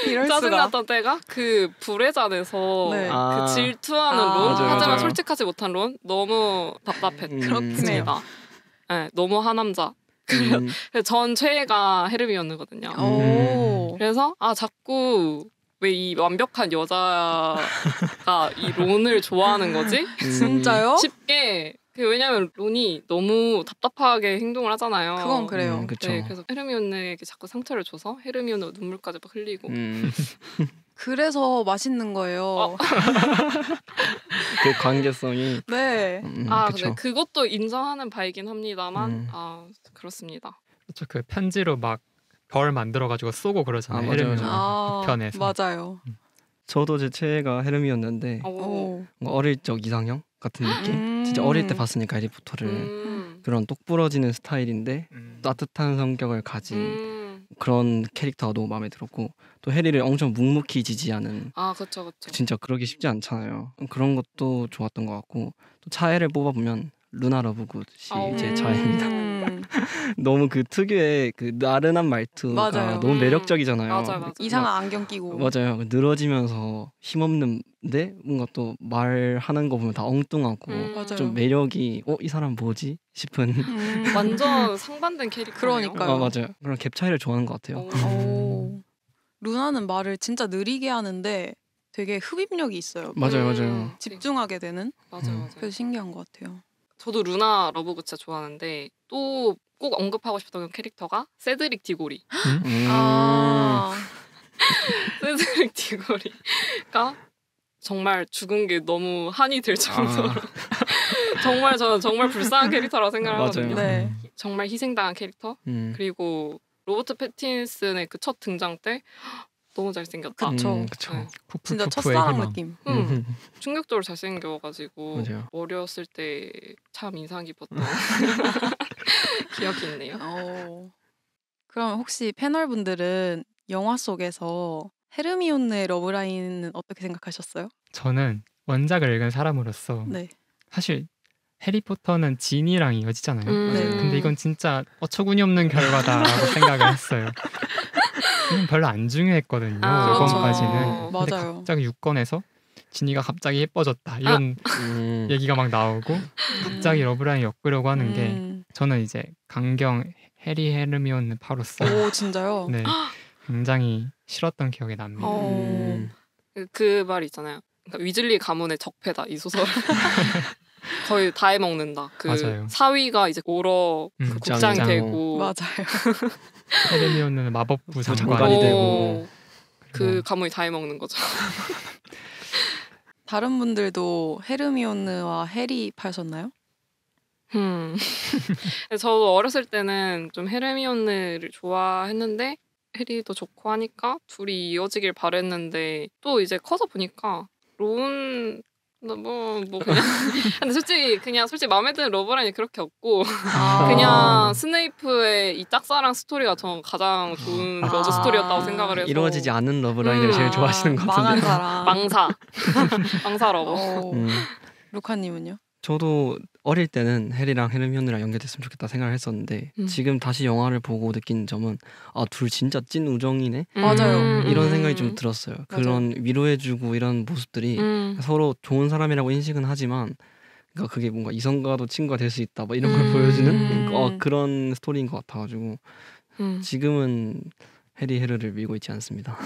이럴 수가. 짜증났던 때가 그 불의 잔에서 네. 그 질투하는 아, 론 맞아요, 하지만 맞아요. 솔직하지 못한 론 너무 그렇긴 해요. 답답했습니다. 네, 너무 하남자. 음. 그래서 전 최애가 헤르미온느거든요. 오. 그래서 자꾸 왜 이 완벽한 여자가 이 론을 좋아하는 거지? 진짜요? 쉽게 왜냐면 론이 너무 답답하게 행동을 하잖아요. 그건 그래요. 그쵸. 네, 그래서 헤르미온느에게 자꾸 상처를 줘서 헤르미온느 눈물까지 막 흘리고. 그래서 맛있는 거예요. 그 관계성이. 네. 근데 그쵸. 그것도 인정하는 바이긴 합니다만 그렇습니다. 그렇죠. 그 편지로 막 별 만들어가지고 쏘고 그러잖아요. 맞아요, 헤르미온느 아, 편에서. 맞아요. 저도 제 최애가 헤르미온느인데 오. 뭔가 어릴 적 이상형 같은 느낌. 진짜 어릴 때 봤으니까 해리포터를 그런 똑부러지는 스타일인데 따뜻한 성격을 가진 그런 캐릭터가 너무 마음에 들었고 또 해리를 엄청 묵묵히 지지하는 그쵸. 진짜 그러기 쉽지 않잖아요. 그런 것도 좋았던 것 같고 또 차애를 뽑아보면 루나 러브굿이 제 차애입니다. 너무 그 특유의 그 나른한 말투가 맞아요. 너무 매력적이잖아요. 맞아요. 이상한 안경 끼고. 맞아요. 늘어지면서 힘없는데 뭔가 또 말하는 거 보면 다 엉뚱하고 맞아요. 좀 매력이 이 사람 뭐지 싶은. 완전 상반된 캐릭터네요. 그러니까요. 맞아요. 그런 갭 차이를 좋아하는 것 같아요. 오. 루나는 말을 진짜 느리게 하는데 되게 흡입력이 있어요. 맞아요. 집중하게 되는. 맞아요. 그래서 신기한 것 같아요. 저도 루나 러브굿 진짜 좋아하는데 또 꼭 언급하고 싶었던 캐릭터가 세드릭 디고리. 세드릭 디고리가 정말 죽은 게 너무 한이 될 정도로 저는 정말 불쌍한 캐릭터라고 생각하거든요. 네. 정말 희생당한 캐릭터. 그리고 로버트 패틴슨의 그 첫 등장 때 너무 잘생겼다. 그쵸. 그쵸. 진짜 푸푸푸푸의 첫사랑 희망. 느낌. 충격적으로 잘생겨가지고 맞아요. 어렸을 때 참 인상 깊었던 기억이 있네요. 그럼 혹시 패널분들은 영화 속에서 헤르미온느의 러브라인은 어떻게 생각하셨어요? 저는 원작을 읽은 사람으로서 네. 사실 해리포터는 진이랑 이어지잖아요. 네. 근데 이건 진짜 어처구니 없는 결과다라고 생각을 했어요. 이건 별로 안 중요했거든요. 그렇죠. 5권까지는. 근데 맞아요. 갑자기 6권에서 진이가 갑자기 예뻐졌다 이런 얘기가 막 나오고 갑자기 러브라인이 엮으려고 하는 게 저는 이제 강경 해리 헤르미온느 파로서 오 진짜요? 네, 굉장히 싫었던 기억이 납니다. 그 말 있잖아요. 그러니까 위즐리 가문의 적폐다 이 소설. 거의 다 해먹는다. 그 맞아요. 사위가 이제 오러 그 국장이 국장이잖아. 되고 맞아요. 헤르미온느는 마법부 장관이 장관이 되고. 그 가문이 다 해먹는 거죠. 다른 분들도 헤르미온느와 해리 파셨나요? 저도 어렸을 때는 좀 헤르미온느를 좋아했는데 해리도 좋고 하니까 둘이 이어지길 바랬는데 또 이제 커서 보니까 론 뭐 그냥 근데 솔직히 마음에 드는 러브라인이 그렇게 없고 그냥 스네이프의 이 짝사랑 스토리가 전 가장 좋은 러브 스토리였다고 생각을 해서 이루어지지 않은 러브라인을 제일 좋아하시는 것 망한 같은데. 사람. 망사 러버. 루카님은요? 저도 어릴 때는 해리랑 헤르미온느랑 연결됐으면 좋겠다 생각을 했었는데 지금 다시 영화를 보고 느낀 점은 둘 진짜 찐 우정이네? 맞아요. 이런 생각이 좀 들었어요. 그런 위로해주고 이런 모습들이 서로 좋은 사람이라고 인식은 하지만 그러니까 그게 뭔가 이성과도 친구가 될 수 있다 뭐 이런 걸 보여주는 그런 스토리인 것 같아가지고 지금은 해리 헤르를 밀고 있지 않습니다.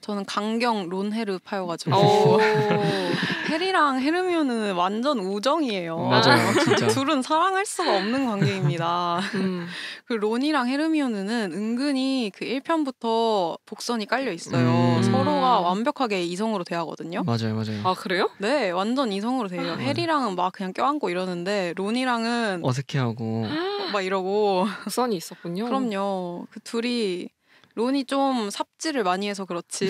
저는 강경 론헤르 파여가지고 해리랑 헤르미온은 완전 우정이에요. 맞아요, 진짜. 둘은 사랑할 수가 없는 관계입니다. 그 론이랑 헤르미온은 은근히 그 1편부터 복선이 깔려 있어요. 서로가 완벽하게 이성으로 대하거든요. 맞아요. 아 그래요? 네, 완전 이성으로 대해요. 해리랑은 막 그냥 껴안고 이러는데 론이랑은 어색해하고 막 이러고. 복선이 있었군요. 그럼요. 그 둘이 론이 좀 삽질을 많이 해서 그렇지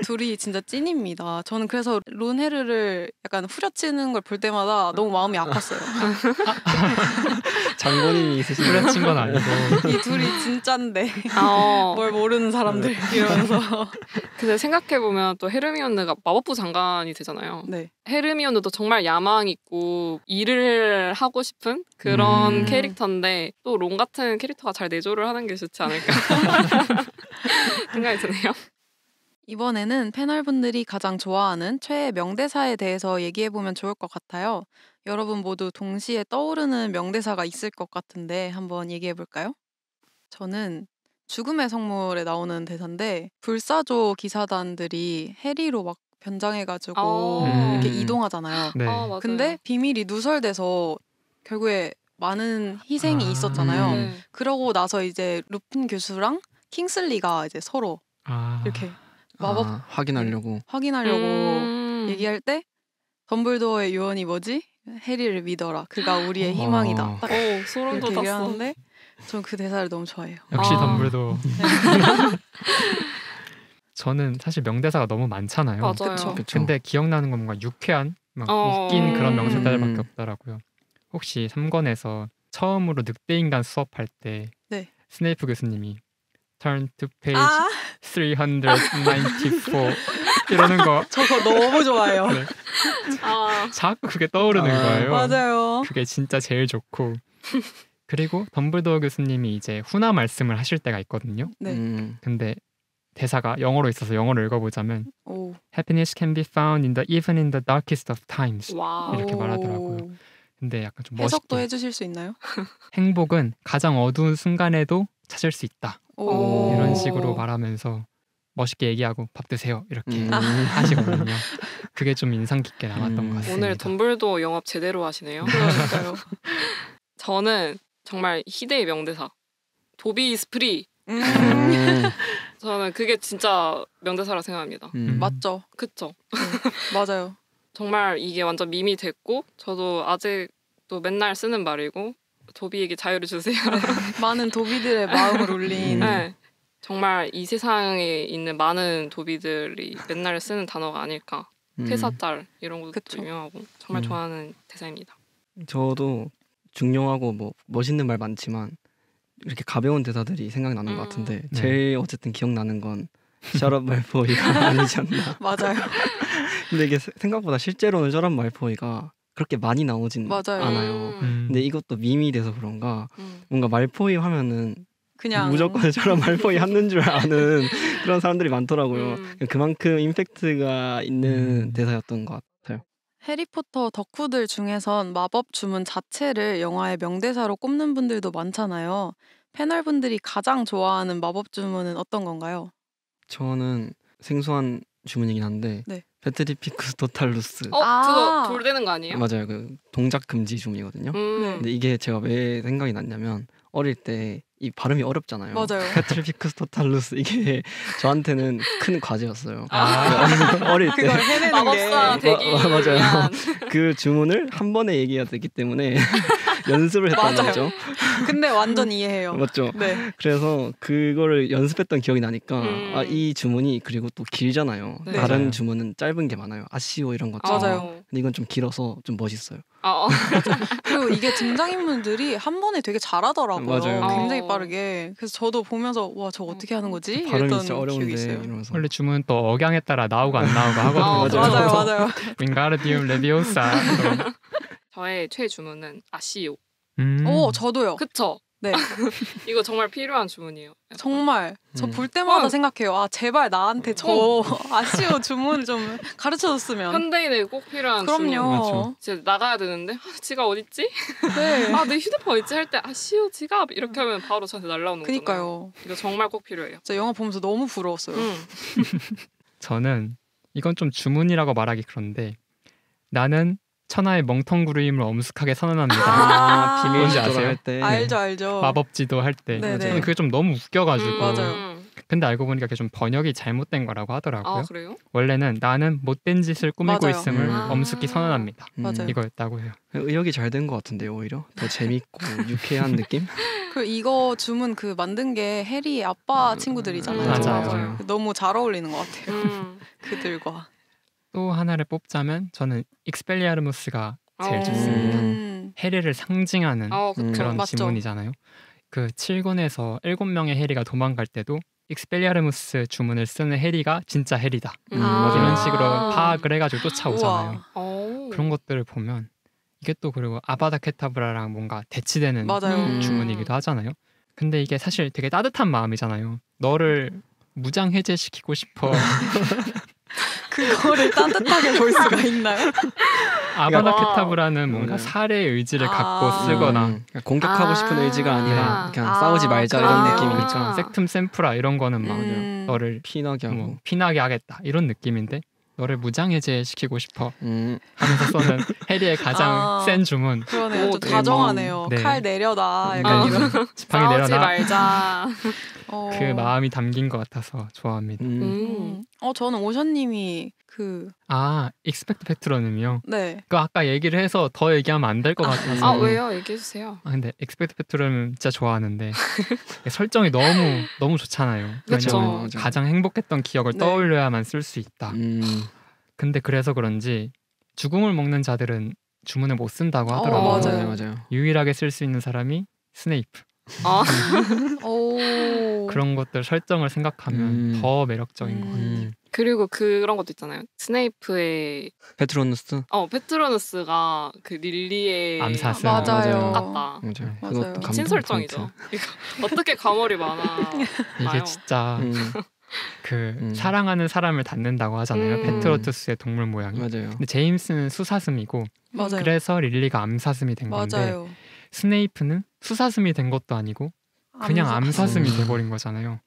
둘이 진짜 찐입니다. 저는 그래서 론 헤르를 약간 후려치는 걸 볼 때마다 너무 마음이 아팠어요. 장본인이 있으신 후려친 건 아니고 이 둘이 진짠데 뭘 모르는 사람들 이러면서. 근데 생각해보면 또 헤르미온느가 마법부 장관이 되잖아요. 네. 헤르미온느도 정말 야망 있고 일을 하고 싶은 그런 캐릭터인데 또 론 같은 캐릭터가 잘 내조를 하는 게 좋지 않을까 생각이 드네요. 이번에는 패널분들이 가장 좋아하는 최애 명대사에 대해서 얘기해보면 좋을 것 같아요. 여러분 모두 동시에 떠오르는 명대사가 있을 것 같은데 한번 얘기해볼까요? 저는 죽음의 성물에 나오는 대사인데 불사조 기사단들이 해리로 막 변장해가지고 이렇게 이동하잖아요. 네. 맞아요. 근데 비밀이 누설돼서 결국에 많은 희생이 있었잖아요. 네. 그러고 나서 이제 루핀 교수랑 킹슬리가 이제 서로 이렇게 마법 확인하려고 얘기할 때 덤블도어의 유언이 뭐지? 해리를 믿어라. 그가 우리의 희망이다. 딱 소름 이렇게 돋았어. 얘기하는데 전 그 대사를 너무 좋아해요. 역시 덤블도어. 저는 사실 명대사가 너무 많잖아요. 맞아요. 그쵸. 근데 기억나는 건 뭔가 유쾌한 막 웃긴 그런 명대사들밖에 없더라고요. 혹시 3권에서 처음으로 늑대인간 수업할 때 네. 스네이프 교수님이 Turn to page 394 이러는 거 저거 너무 좋아해요. 네. 자꾸 그게 떠오르는 거예요. 맞아요. 그게 진짜 제일 좋고 그리고 덤블도어 교수님이 이제 훈화 말씀을 하실 때가 있거든요. 네. 근데 대사가 영어로 있어서 영어로 읽어보자면 오. Happiness can be found even in the darkest of times. 와. 이렇게 말하더라고요. 근데 약간 좀 해석도 멋있게 해주실 수 있나요? 행복은 가장 어두운 순간에도 찾을 수 있다. 오. 이런 식으로 말하면서 멋있게 얘기하고 밥 드세요 이렇게 하시거든요. 그게 좀 인상 깊게 남았던 것 같습니다. 오늘 덤블도어 영업 제대로 하시네요. 그러니까요. 저는 정말 희대의 명대사 도비 스프리. 저는 그게 진짜 명대사라 생각합니다. 맞죠. 그쵸? 맞아요. 정말 이게 완전 밈이 됐고 저도 아직도 맨날 쓰는 말이고 도비에게 자유를 주세요. 많은 도비들의 마음을 울린. 네. 정말 이 세상에 있는 많은 도비들이 맨날 쓰는 단어가 아닐까. 회사짤 이런 것도 그쵸. 유명하고 정말 좋아하는 대사입니다. 저도 중요하고 뭐 멋있는 말 많지만 이렇게 가벼운 대사들이 생각나는 것 같은데 제일 어쨌든 기억나는 건 Shut up 말포이가 아니지 않나. 맞아요. 근데 이게 생각보다 실제로는 Shut up 말포이가 그렇게 많이 나오진 맞아요. 않아요. 근데 이것도 밈이 돼서 그런가 뭔가 말포이 하면은 그냥 무조건 Shut up 말포이 하는 줄 아는 그런 사람들이 많더라고요. 그만큼 임팩트가 있는 대사였던 것 같아요. 해리포터 덕후들 중에선 마법 주문 자체를 영화의 명대사로 꼽는 분들도 많잖아요. 패널분들이 가장 좋아하는 마법 주문은 어떤 건가요? 저는 생소한 주문이긴 한데 네. 페트리피쿠스 토탈루스. 그거 돌되는 거 아니에요? 맞아요. 그 동작 금지 주문이거든요. 근데 이게 제가 왜 생각이 났냐면 어릴 때 이 발음이 어렵잖아요. 맞아요. 페트리피쿠스 토탈루스 이게 저한테는 큰 과제였어요. 어릴 때 그걸 해내는 마법사 게 되기 맞아요. 위한 그 주문을 한 번에 얘기해야 되기 때문에 연습을 했다는 맞아요. 거죠. 근데 완전 이해해요. 맞죠? 네. 그래서 그거를 연습했던 기억이 나니까 이 주문이 그리고 또 길잖아요. 네. 다른 맞아요. 주문은 짧은 게 많아요. 아쉬워 이런 것처럼. 맞아요. 근데 이건 좀 길어서 좀 멋있어요. 그리고 이게 등장인물들이 한 번에 되게 잘하더라고요. 맞아요. 굉장히 빠르게. 그래서 저도 보면서 와, 저거 어떻게 하는 거지? 발음이 이랬던 진짜 기억이 어려운데 있어요. 이러면서. 원래 주문 또 억양에 따라 나오고 안 나오고 하거든요. 맞아요. 윙가르디움 레비오사. 저의 최애 주문은 아시오. 오, 저도요. 그쵸? 네. 이거 정말 필요한 주문이에요. 정말 저 볼 때마다 생각해요. 아, 제발 나한테 저 아쉬워 주문 좀 가르쳐줬으면. 현대인에게 꼭 필요한 주문. 그럼요. 이제 나가야 되는데 지갑 어딨지? 네. 내 휴대폰 어딨지? 할 때 아시오 지갑 이렇게 하면 바로 저한테 날라오는 거잖아요. 그니까요. 이거 정말 꼭 필요해요. 진짜 영화 보면서 너무 부러웠어요. 저는 이건 좀 주문이라고 말하기 그런데 나는 천하의 멍텅구름을 엄숙하게 선언합니다. 비밀 뭔지 지도를 아세요? 할 때. 알죠. 마법지도 할 때. 네네. 저는 그게 좀 너무 웃겨가지고. 맞아요. 근데 알고 보니까 그게 좀 번역이 잘못된 거라고 하더라고요. 그래요? 원래는 나는 못된 짓을 꾸미고 맞아요. 있음을 아. 엄숙히 선언합니다. 맞아요. 이거였다고 해요. 의역이 잘 된 것 같은데요. 오히려 더 재밌고 유쾌한 느낌? 그 이거 주문 그 만든 게 해리의 아빠 친구들이잖아요. 맞아요. 너무 잘 어울리는 것 같아요. 그들과. 또 하나를 뽑자면 저는 익스펠리아르무스가 제일 어. 좋습니다. 해리를 상징하는 그쵸. 그런 맞죠. 지문이잖아요. 그 7권에서 7명의 해리가 도망갈 때도 익스펠리아르무스 주문을 쓰는 해리가 진짜 해리다. 이런 식으로 파악을 해가지고 쫓아오잖아요. 그런 것들을 보면 이게 또 그리고 아바다 케타브라랑 뭔가 대치되는 맞아요. 주문이기도 하잖아요. 근데 이게 사실 되게 따뜻한 마음이잖아요. 너를 무장 해제시키고 싶어. 그거를 따뜻하게 볼 수가 있나요? 아바다 케타브라는 뭔가 살해의 의지를 갖고 쓰거나 그러니까 공격하고 싶은 의지가 아니라 그냥 싸우지 말자 이런 그래요? 느낌이니까 그렇죠. 섹툼 셈프라 이런 거는 막 너를 피나게 하고 뭐 피나게 하겠다 이런 느낌인데 너를 무장해제시키고 싶어 하면서 써는 해리의 가장 센 주문. 그러네요. 좀 네. 다정하네요. 네. 칼 내려다. 약간 이런. 지팡이 싸우지 내려놔. 말자. 그 마음이 담긴 것 같아서 좋아합니다. 저는 오션님이 익스펙트 패트론음이요. 네. 그거 아까 얘기를 해서 더 얘기하면 안 될 것 같아서. 왜요? 얘기해주세요. 근데 익스펙트 패트론은 진짜 좋아하는데 설정이 너무 좋잖아요. 그쵸. 왜냐면 맞아. 가장 행복했던 기억을 네. 떠올려야만 쓸 수 있다. 근데 그래서 그런지 죽음을 먹는 자들은 주문을 못 쓴다고 하더라고요. 맞아요. 유일하게 쓸 수 있는 사람이 스네이프. 오. 그런 것들 설정을 생각하면 더 매력적인 것 같아요. 그리고 그런 것도 있잖아요. 스네이프의 페트로누스 페트로누스가 그 릴리의 암사슴. 맞아요. 같다. 맞아요. 맞아요. 그것도 감동 친설정이죠. 이거 어떻게 과몰이 많아. 이게 진짜 사랑하는 사람을 닮는다고 하잖아요. 페트로투스의 동물 모양이. 맞아요. 근데 제임스는 수사슴이고 맞아요. 그래서 릴리가 암사슴이 된 건데 맞아요. 스네이프는 수사슴이 된 것도 아니고 그냥 암사슴이 돼버린 거잖아요.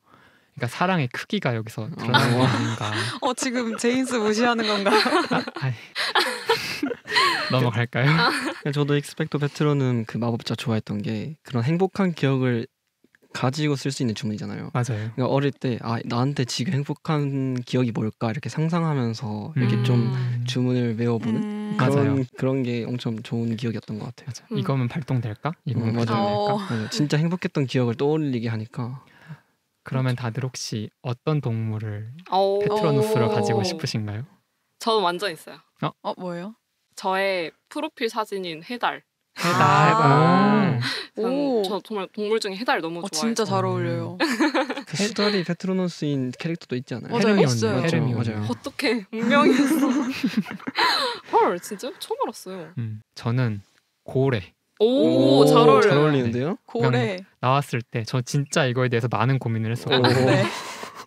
그러니까 사랑의 크기가 여기서 드러나는 게 아닌가. 지금 제임스 무시하는 건가요? 넘어갈까요? 저도 익스펙토 페트로는 그 마법자 좋아했던 게 그런 행복한 기억을 가지고 쓸 수 있는 주문이잖아요. 맞아요. 그러니까 어릴 때 나한테 지금 행복한 기억이 뭘까 이렇게 상상하면서 이렇게 좀 주문을 외워보는 맞아요. 그런 게 엄청 좋은 기억이었던 것 같아요. 맞아. 이거면 발동될까? 이거면 맞아요. 발동될까? 맞아요. 진짜 행복했던 기억을 떠올리게 하니까. 그러면 다들 혹시 어떤 동물을 오. 페트로누스로 가지고 싶으신가요? 저는 완전 있어요. 뭐예요? 저의 프로필 사진인 해달. 해달. 저 정말 동물 중에 해달 너무 좋아해요. 진짜 잘 어울려요. 그 수달이 페트로누스인 캐릭터도 있지 않아요? 맞아요, 있어요. 헤르미온이요. 어떻게 운명이었어. 헐 진짜 처음 알았어요. 저는 고래. 오, 잘 어울려요. 잘 어울리는데요? 고래. 나왔을 때 저 진짜 이거에 대해서 많은 고민을 했었거든요. 네.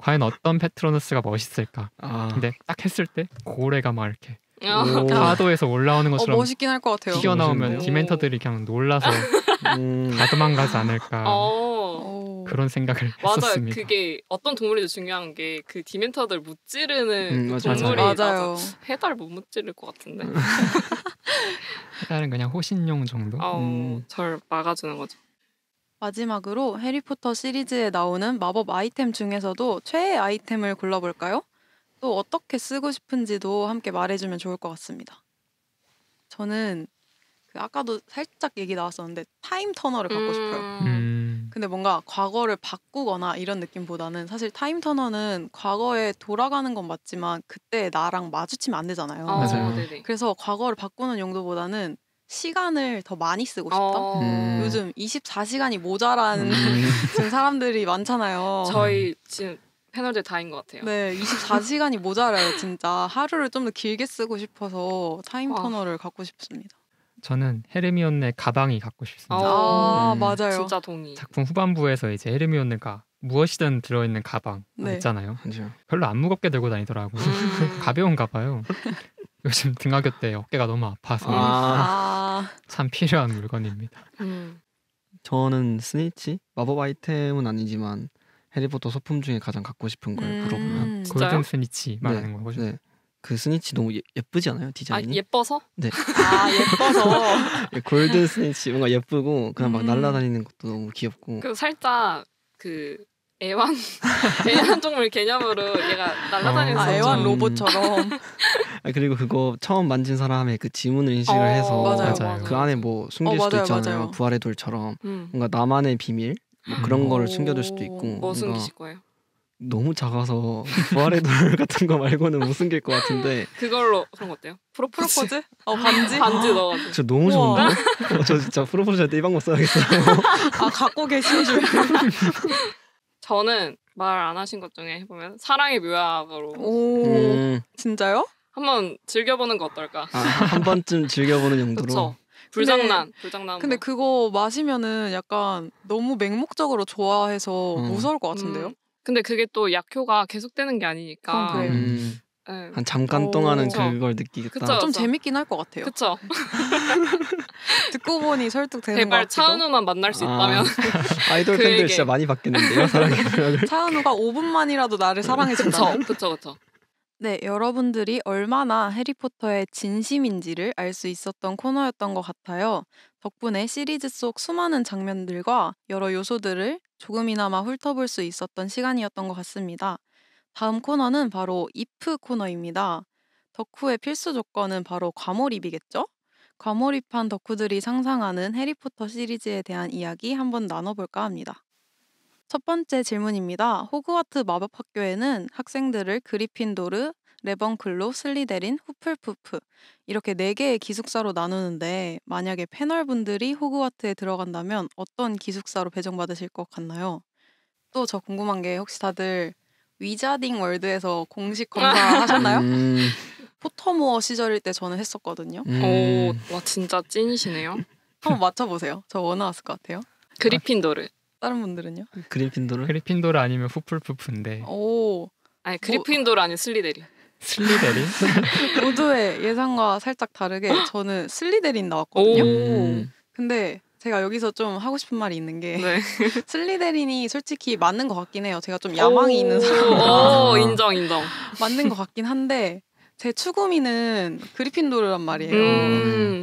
과연 어떤 페트로누스가 멋있을까? 근데 딱 했을 때 고래가 막 이렇게 파도에서 올라오는 것처럼 멋있긴 할 것 같아요. 튀어나오면 멋있네요. 디멘터들이 그냥 놀라서 다 도망가지 않을까 그런 생각을 맞아요. 했었습니다. 그게 어떤 동물이도 중요한 게 그 디멘터들 무찌르는 그 맞아요. 동물이 맞아요. 해달 못 무찌를 것 같은데. 해달은 그냥 호신용 정도? 절 막아주는 거죠. 마지막으로 해리포터 시리즈에 나오는 마법 아이템 중에서도 최애 아이템을 골라볼까요? 또 어떻게 쓰고 싶은지도 함께 말해주면 좋을 것 같습니다. 저는 그 아까도 살짝 얘기 나왔었는데 타임 터널을 갖고 싶어요. 음. 근데 뭔가 과거를 바꾸거나 이런 느낌보다는 사실 타임 터널은 과거에 돌아가는 건 맞지만 그때 나랑 마주치면 안 되잖아요. 맞아요. 네네. 그래서 과거를 바꾸는 용도보다는 시간을 더 많이 쓰고 싶다. 요즘 24시간이 모자란 지금 사람들이 많잖아요. 저희 지금 패널들 다인 것 같아요. 네, 24시간이 모자라요, 진짜. 하루를 좀 더 길게 쓰고 싶어서 타임 와. 터널을 갖고 싶습니다. 저는 헤르미온네 가방이 갖고 싶습니다. 아, 음. 맞아요. 진짜 동의. 작품 후반부에서 이제 헤르미온네가 무엇이든 들어있는 가방 네. 있잖아요. 맞아요. 별로 안 무겁게 들고 다니더라고요. 가벼운가 봐요. 요즘 등하교 때 어깨가 너무 아파서 아, 참 필요한 물건입니다. 저는 스니치 마법 아이템은 아니지만 해리포터 소품 중에 가장 갖고 싶은 걸 물어보면 진짜요? 골든 스니치 말하는 거죠. 네. 그 스니치 너무 예쁘지 않아요? 아 디자인이? 예뻐서? 아 예뻐서. 골든 스니치 뭔가 예쁘고 그냥 막 날아다니는 것도 너무 귀엽고 그 살짝 그 애완동물 개념으로 얘가 날아다니는 아, 어. 애완 음. 로봇처럼. 그리고 그거 처음 만진 사람의 그 지문을 인식을 해서 맞아요. 그 안에 뭐 숨길 수도 맞아요, 있잖아요. 맞아요. 부활의 돌처럼 뭔가 나만의 비밀 뭐 그런 거를 숨겨둘 수도 있고 뭐 뭔가 숨기실 거예요? 너무 작아서 부활의 돌 같은 거 말고는 못 숨길 것 같은데 그걸로 그런 거 어때요? 프로포즈? 반지? 반지 넣어가지고. 저 너무 우와. 좋은데? 저 진짜 프로포즈 할 때 이 방법 써야겠어요. 아 갖고 계신 줄. 저는 말 안 하신 것 중에 해보면 사랑의 묘약으로 오, 진짜요? 한번 즐겨보는 거 어떨까? 한 번쯤 즐겨보는 용도로. 그렇죠. 불장난. 근데 그거 마시면은 약간 너무 맹목적으로 좋아해서 무서울 것 같은데요? 근데 그게 또 약효가 계속되는 게 아니니까. 그건 그래요. 네. 한 잠깐 오. 동안은 그쵸. 그걸 느끼겠다. 그쵸. 좀 재밌긴 할 것 같아요. 그쵸. 듣고 보니 설득되는 것 제발 같기도. 차은우만 만날 수 있다면. 아이돌 그 팬들 얘기. 진짜 많이 받겠는데요. 사랑의 묘약을. 차은우가 5분만이라도 나를 사랑해준다. 그쵸. 네, 여러분들이 얼마나 해리포터의 진심인지를 알 수 있었던 코너였던 것 같아요. 덕분에 시리즈 속 수많은 장면들과 여러 요소들을 조금이나마 훑어볼 수 있었던 시간이었던 것 같습니다. 다음 코너는 바로 if 코너입니다. 덕후의 필수 조건은 바로 과몰입이겠죠? 과몰입한 덕후들이 상상하는 해리포터 시리즈에 대한 이야기 한번 나눠볼까 합니다. 첫 번째 질문입니다. 호그와트 마법학교에는 학생들을 그리핀도르, 레번클로, 슬리데린, 후플푸프 이렇게 4개의 기숙사로 나누는데 만약에 패널분들이 호그와트에 들어간다면 어떤 기숙사로 배정받으실 것 같나요? 또 저 궁금한 게 혹시 다들 위자딩 월드에서 공식 검사 하셨나요? 포터모어 시절일 때 저는 했었거든요. 와 진짜 찐이시네요. 한번 맞춰보세요. 저 뭐 나왔을 것 같아요? 그리핀도르. 다른 분들은요? 그리핀도르? 그리핀도르 아니면 후플푸프인데 오, 아니 그리핀도르 아니 슬리데린. 슬리데린? 모두의 예상과 살짝 다르게 저는 슬리데린 나왔거든요. 오. 근데 제가 여기서 좀 하고 싶은 말이 있는 게 네. 슬리데린이 솔직히 맞는 것 같긴 해요. 제가 좀 야망이 있는 사람이라 오, 인정. 맞는 것 같긴 한데 제 추구미는 그리핀도르란 말이에요.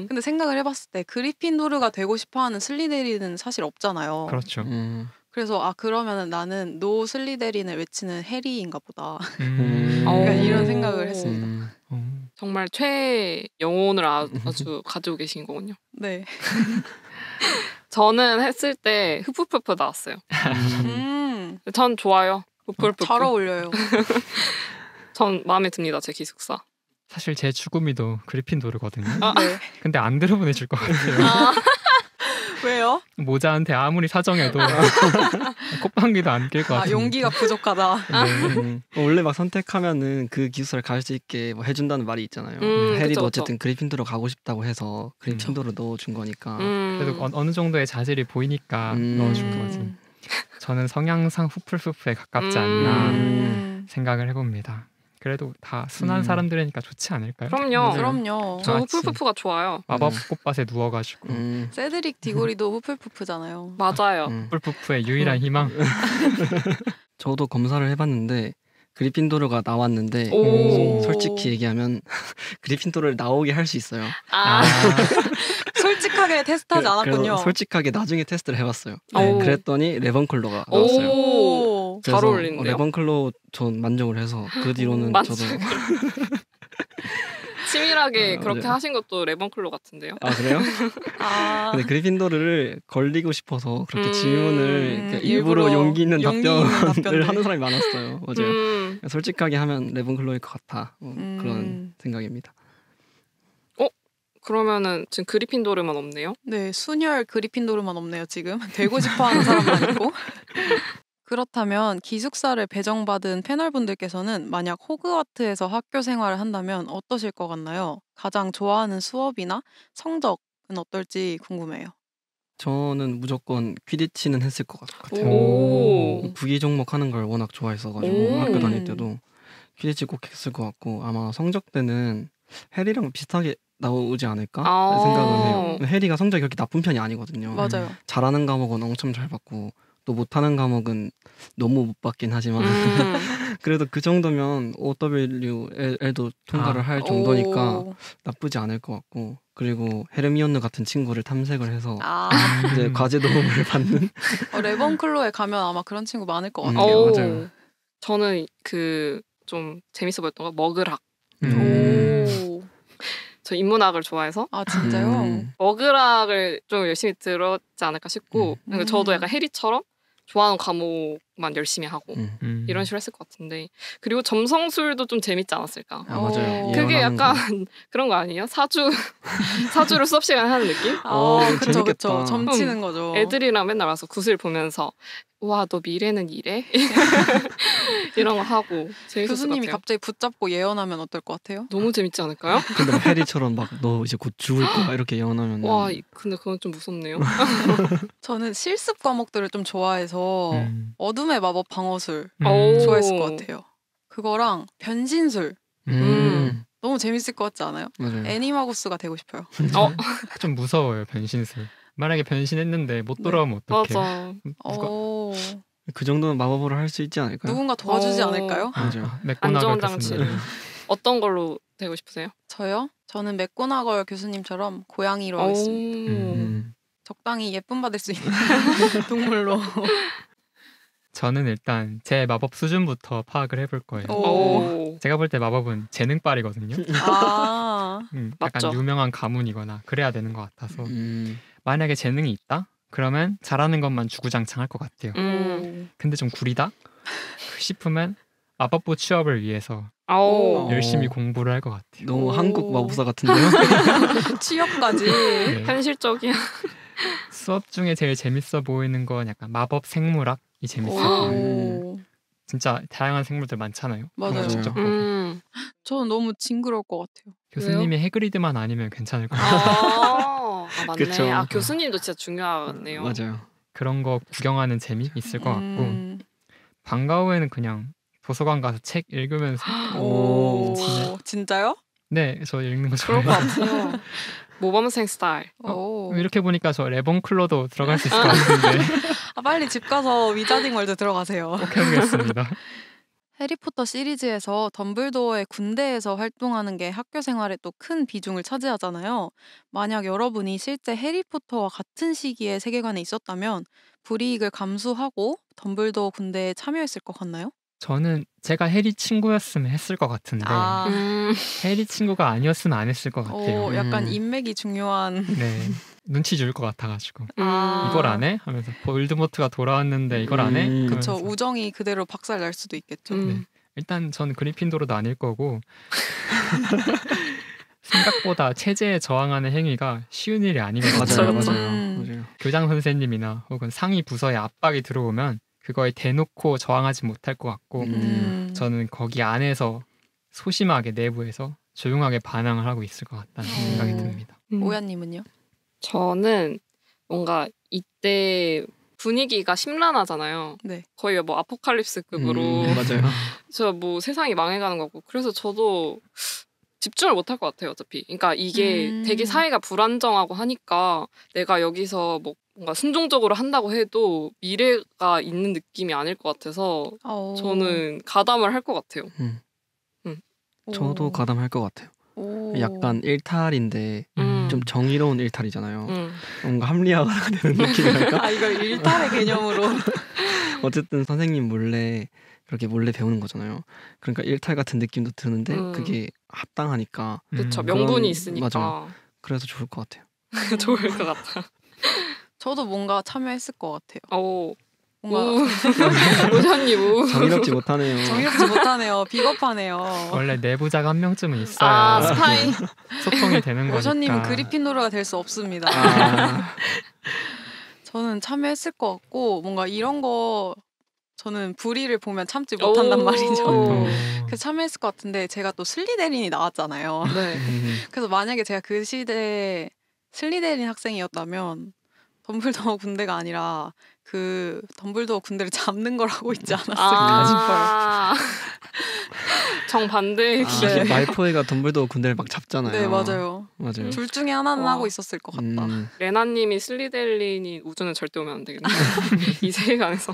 근데 생각을 해봤을 때 그리핀도르가 되고 싶어하는 슬리데린은 사실 없잖아요. 그렇죠. 그래서 그러면은 나는 노 슬리데린을 외치는 해리인가 보다. 오. 이런 생각을 했습니다. 정말 최애 영혼을 아주 가지고 계신 거군요. 네. 저는 했을 때 후프푸프 나왔어요. 전 좋아요. 후프푸프. 잘 어울려요. 전 마음에 듭니다. 제 기숙사. 사실 제 추구미도 그리핀도르거든요. 네. 근데 안 들어보내줄 것 같아요. 왜요? 모자한테 아무리 사정해도 콧방귀도 안 낄 것 같아요. 용기가 부족하다. 네. 원래 막 선택하면은 그 기숙사를 갈 수 있게 뭐 해준다는 말이 있잖아요. 해리도 그쵸. 어쨌든 그리핀도르 가고 싶다고 해서 그리핀도르 넣어준 거니까. 그래도 어느 정도의 자질이 보이니까 넣어준 거지. 저는 성향상 후플푸프에 가깝지 않나 생각을 해봅니다. 그래도 다 순한 사람들이니까 좋지 않을까요? 그럼요. 저 후플푸프가 좋아요. 마법 꽃밭에 누워가지고 세드릭 디고리도 후플푸프잖아요. 맞아요. 후플푸프의 유일한 희망. 저도 검사를 해봤는데 그리핀도르가 나왔는데 솔직히 얘기하면 그리핀도르를 나오게 할 수 있어요. 솔직하게 테스트하지 않았군요. 솔직하게 나중에 테스트를 해봤어요. 오. 그랬더니 레번클로가 나왔어요. 오. 잘 그래서 어울리는데요. 레번클로 전 만족을 해서 그 뒤로는 저도 치밀하게 그렇게 맞아요. 하신 것도 레번클로 같은데요. 아 그래요? 아, 근데 그리핀도르를 걸리고 싶어서 그렇게 질문을 그 일부러 일부러 용기 있는 용기 있는 답변을 답변들. 하는 사람이 많았어요. 맞아요. 음. 솔직하게 하면 레븐클로일 것 같아. 음. 그런 생각입니다. 그러면은 지금 그리핀도르만 없네요. 네, 순혈 그리핀도르만 없네요, 지금. 되고 싶어 하는 사람만 있고. 그렇다면 기숙사를 배정받은 패널분들께서는 만약 호그와트에서 학교 생활을 한다면 어떠실 것 같나요? 가장 좋아하는 수업이나 성적은 어떨지 궁금해요. 저는 무조건 퀴디치는 했을 것 같아요. 오. 구기 종목 하는 걸 워낙 좋아했어가지고 오. 학교 다닐 때도 퀴디치 꼭 했을 것 같고 아마 성적 때는 해리랑 비슷하게 나오지 않을까 아. 생각을 해요. 해리가 성적이 그렇게 나쁜 편이 아니거든요. 맞아요. 잘하는 과목은 엄청 잘 받고 또 못하는 과목은 너무 못 받긴 하지만 그래도 그 정도면 OWL도 통과를 할 정도니까 오. 나쁘지 않을 것 같고 그리고 헤르미온느 같은 친구를 탐색을 해서 아, 이제 과제 도움을 받는 레번클로에 가면 아마 그런 친구 많을 것 음. 같아요. 오. 맞아요. 저는 그 좀 재밌어 보였던 건 머글학. 오. 저 인문학을 좋아해서 아, 진짜요? 머글학을 좀 열심히 들었지 않을까 싶고 그러니까 저도 음. 약간 해리처럼 좋아하는 과목만 열심히 하고 이런 식으로 했을 것 같은데 그리고 점성술도 좀 재밌지 않았을까. 아, 맞아요. 오. 그게 예언하는 약간 거. 그런 거 아니에요? 사주로 수업 시간 하는 느낌? 아, 그쵸, 재밌겠다. 그쵸. 점치는 거죠. 애들이랑 맨날 와서 구슬 보면서 와, 너 미래는 이래? 이런 거 하고 재밌었을 것 교수님이 같아요. 갑자기 붙잡고 예언하면 어떨 것 같아요? 너무 재밌지 않을까요? 근데 막 해리처럼 막 너 이제 곧 죽을 거야 이렇게 예언하면 와, 근데 그건 좀 무섭네요. 저는 실습 과목들을 좀 좋아해서 어둠의 마법 방어술 오. 좋아했을 것 같아요. 그거랑 변신술 너무 재밌을 것 같지 않아요? 맞아요. 애니마구스가 되고 싶어요. 좀 무서워요 변신술. 만약에 변신했는데 못 돌아오면 어떡해? 맞아. 누가 오, 그 정도는 마법으로 할 수 있지 않을까요? 누군가 도와주지 어. 않을까요? 맞아요. 맥고나갈 안전장치를. 교수님. 어떤 걸로 되고 싶으세요? 저요? 저는 맥고나걸 교수님처럼 고양이로 하겠습니다. 적당히 예쁨 받을 수 있는 동물로. 저는 일단 제 마법 수준부터 파악을 해볼 거예요. 오. 제가 볼 때 마법은 재능빨이거든요. 아, 약간 맞죠. 유명한 가문이거나 그래야 되는 것 같아서 음. 만약에 재능이 있다? 그러면 잘하는 것만 주구장창 할 것 같아요. 근데 좀 구리다? 싶으면 마법부 취업을 위해서 아오. 열심히 어. 공부를 할 것 같아요. 너무 오. 한국 마법사 같은데요? 취업까지. 네. 현실적이야. 수업 중에 제일 재밌어 보이는 건 약간 마법 생물학이 재밌어 보여요. 오. 진짜 다양한 생물들 많잖아요. 맞아요. 그런 거 직접 보고. 저는 너무 징그러울 것 같아요. 교수님이 해그리드만 아니면 괜찮을 것 같아요. 맞네. 그쵸. 아, 교수님도 진짜 중요하네요. 맞아요. 그런 거 구경하는 재미 있을 것 같고 음. 방과 후에는 그냥 도서관 가서 책 읽으면서 오, 네. 진짜요? 네, 저 읽는 거 그럴 좋아해요. 것 같아요. 모범생 스타일. 오. 이렇게 보니까 저 레본클로도 들어갈 수 있을 것 같은데 아, 빨리 집 가서 위자딩 월드 들어가세요. 꼭 해보겠습니다. 해리포터 시리즈에서 덤블도어의 군대에서 활동하는 게 학교 생활에 또 큰 비중을 차지하잖아요. 만약 여러분이 실제 해리포터와 같은 시기에 세계관에 있었다면 불이익을 감수하고 덤블도어 군대에 참여했을 것 같나요? 저는 제가 해리 친구였으면 했을 것 같은데 아, 해리 친구가 아니었으면 안 했을 것 같아요. 오, 약간 인맥이 중요한. 네, 눈치 줄 것 같아가지고 아. 이걸 안 해? 하면서 볼드모트가 돌아왔는데 이걸 안 해? 그쵸, 하면서. 우정이 그대로 박살 날 수도 있겠죠. 네. 일단 전 그리핀도르도 아닐 거고 생각보다 체제에 저항하는 행위가 쉬운 일이 아니거든요. 맞아요, 그쵸. 맞아요, 맞아요. 교장 선생님이나 혹은 상위 부서에 압박이 들어오면 그거에 대놓고 저항하지 못할 것 같고 저는 거기 안에서 소심하게 내부에서 조용하게 반항을 하고 있을 것 같다는 생각이 듭니다. 오야님은요? 저는 뭔가 이때 분위기가 심란하잖아요. 네. 거의 뭐 아포칼립스급으로 맞아요. 저 뭐 세상이 망해가는 거고 그래서 저도 집중을 못할 것 같아요. 어차피. 그러니까 이게 되게 사회가 불안정하고 하니까 내가 여기서 뭐 뭔가 순종적으로 한다고 해도 미래가 있는 느낌이 아닐 것 같아서 오. 저는 가담을 할 것 같아요. 저도 가담할 것 같아요. 오. 약간 일탈인데 좀 정의로운 일탈이잖아요. 뭔가 합리화가 되는 느낌이랄까? 아, 이걸 일탈의 개념으로. 어쨌든 선생님 몰래 그렇게 몰래 배우는 거잖아요. 그러니까 일탈 같은 느낌도 드는데 그게 합당하니까 그쵸. 음. 명분이 그런- 있으니까 맞아요. 그래서 좋을 것 같아요. 좋을 것 같아. 저도 뭔가 참여했을 것 같아요. 오, 뭔가 오션님 우. 정의롭지 못하네요. 정의롭지 못하네요. 비겁하네요. 원래 내부자가 한 명쯤은 있어야 아, 스파이. 소통이 되는 거니까. 오션님은 그리핀도르가 될 수 없습니다. 아, 저는 참여했을 것 같고 뭔가 이런 거 저는 불의를 보면 참지 못한단 오. 말이죠. 음. 그래서 참여했을 것 같은데 제가 또 슬리데린이 나왔잖아요. 네. 그래서 만약에 제가 그 시대에 슬리데린 학생이었다면 덤블도어 군대가 아니라 그 덤블도어 군대를 잡는 걸 하고 있지 않았을까 싶어요. 아, 정반대의 길. 네. 말포이가 덤블도어 군대를 막 잡잖아요. 네, 맞아요. 맞아요. 둘 중에 하나는 와. 하고 있었을 것 같다. 레나님이 슬리데린이 우주는 절대 오면 안 되겠네. 이 세계관에서.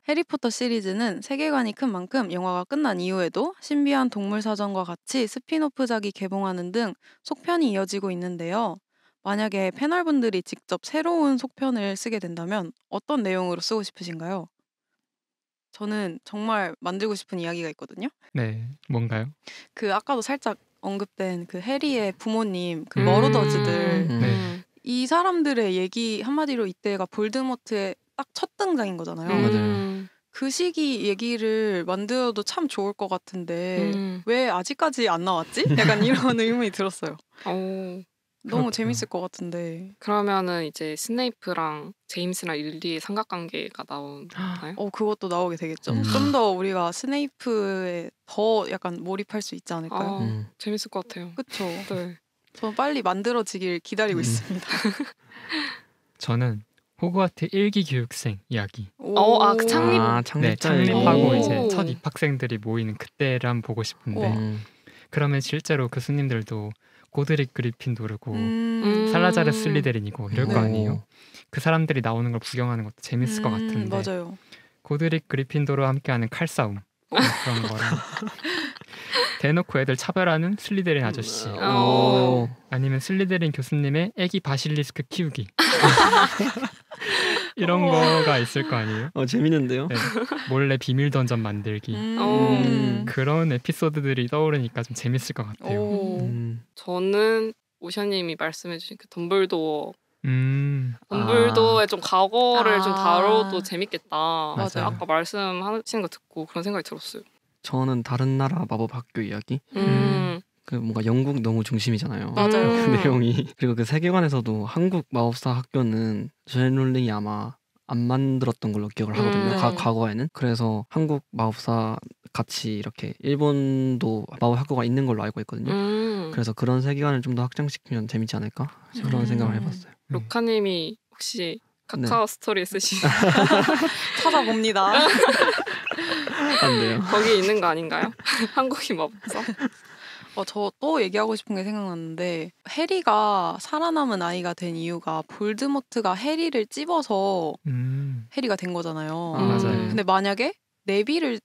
해리포터 시리즈는 세계관이 큰 만큼 영화가 끝난 이후에도 신비한 동물 사전과 같이 스핀오프작이 개봉하는 등 속편이 이어지고 있는데요. 만약에 패널분들이 직접 새로운 속편을 쓰게 된다면 어떤 내용으로 쓰고 싶으신가요? 저는 정말 만들고 싶은 이야기가 있거든요. 네, 뭔가요? 그 아까도 살짝 언급된 그 해리의 부모님, 그 음. 머르더즈들 음. 이 사람들의 얘기 한마디로 이때가 볼드모트의 딱 첫 등장인 거잖아요. 음. 그 시기 얘기를 만들어도 참 좋을 것 같은데 왜 아직까지 안 나왔지? 약간 이런 의문이 들었어요. 오. 너무 그렇구나. 재밌을 것 같은데. 그러면은 이제 스네이프랑 제임스랑 릴리의 삼각관계가 나오나요? 그것도 나오게 되겠죠. 음. 좀 더 우리가 스네이프에 더 약간 몰입할 수 있지 않을까요? 아, 재밌을 것 같아요. 그쵸. 네. 저 빨리 만들어지길 기다리고 있습니다. 저는 호그와트 1기 교육생 이야기. 그 창립- 아, 네, 창립자 창립하고 오. 이제 첫 입학생들이 모이는 그때를 한번 보고 싶은데 우와. 그러면 실제로 교수님들도 고드릭 그리핀도르고 음. 살라자르 슬리데린이고 이럴 네. 거 아니에요. 그 사람들이 나오는 걸 구경하는 것도 재밌을 것 같은데 맞아요. 고드릭 그리핀도르와 함께하는 칼싸움 그런 거랑 대놓고 애들 차별하는 슬리데린 아저씨 어. 아니면 슬리데린 교수님의 애기 바실리스크 키우기 이런 거가 있을 거 아니에요. 재밌는데요. 네. 몰래 비밀 던전 만들기 그런 에피소드들이 떠오르니까 좀 재밌을 것 같아요. 오. 저는 오션님이 말씀해주신 그 덤블도어의 아. 좀 과거를 좀 아. 다뤄도 재밌겠다. 맞아요. 아까 말씀하시는 거 듣고 그런 생각이 들었어요. 저는 다른 나라 마법 학교 이야기. 음. 그 뭔가 영국 너무 중심이잖아요. 맞아요. 그 내용이. 그리고 그 세계관에서도 한국 마법사 학교는 존 롤링이 아마 안 만들었던 걸로 기억을 하거든요. 네. 과거에는. 그래서 한국 마법사 같이 이렇게 일본도 마법 학교가 있는 걸로 알고 있거든요. 그래서 그런 세계관을 좀 더 확장시키면 재밌지 않을까? 그런 생각을 해봤어요. 루카님이 혹시 카카오 스토리에 쓰신 찾아봅니다. 안 돼요. 거기에 있는 거 아닌가요? 한국인 마법사? 저 또 얘기하고 싶은 게 생각났는데 해리가 살아남은 아이가 된 이유가 볼드모트가 해리를 찝어서 해리가 된 거잖아요. 아, 맞아요. 근데 만약에 네비를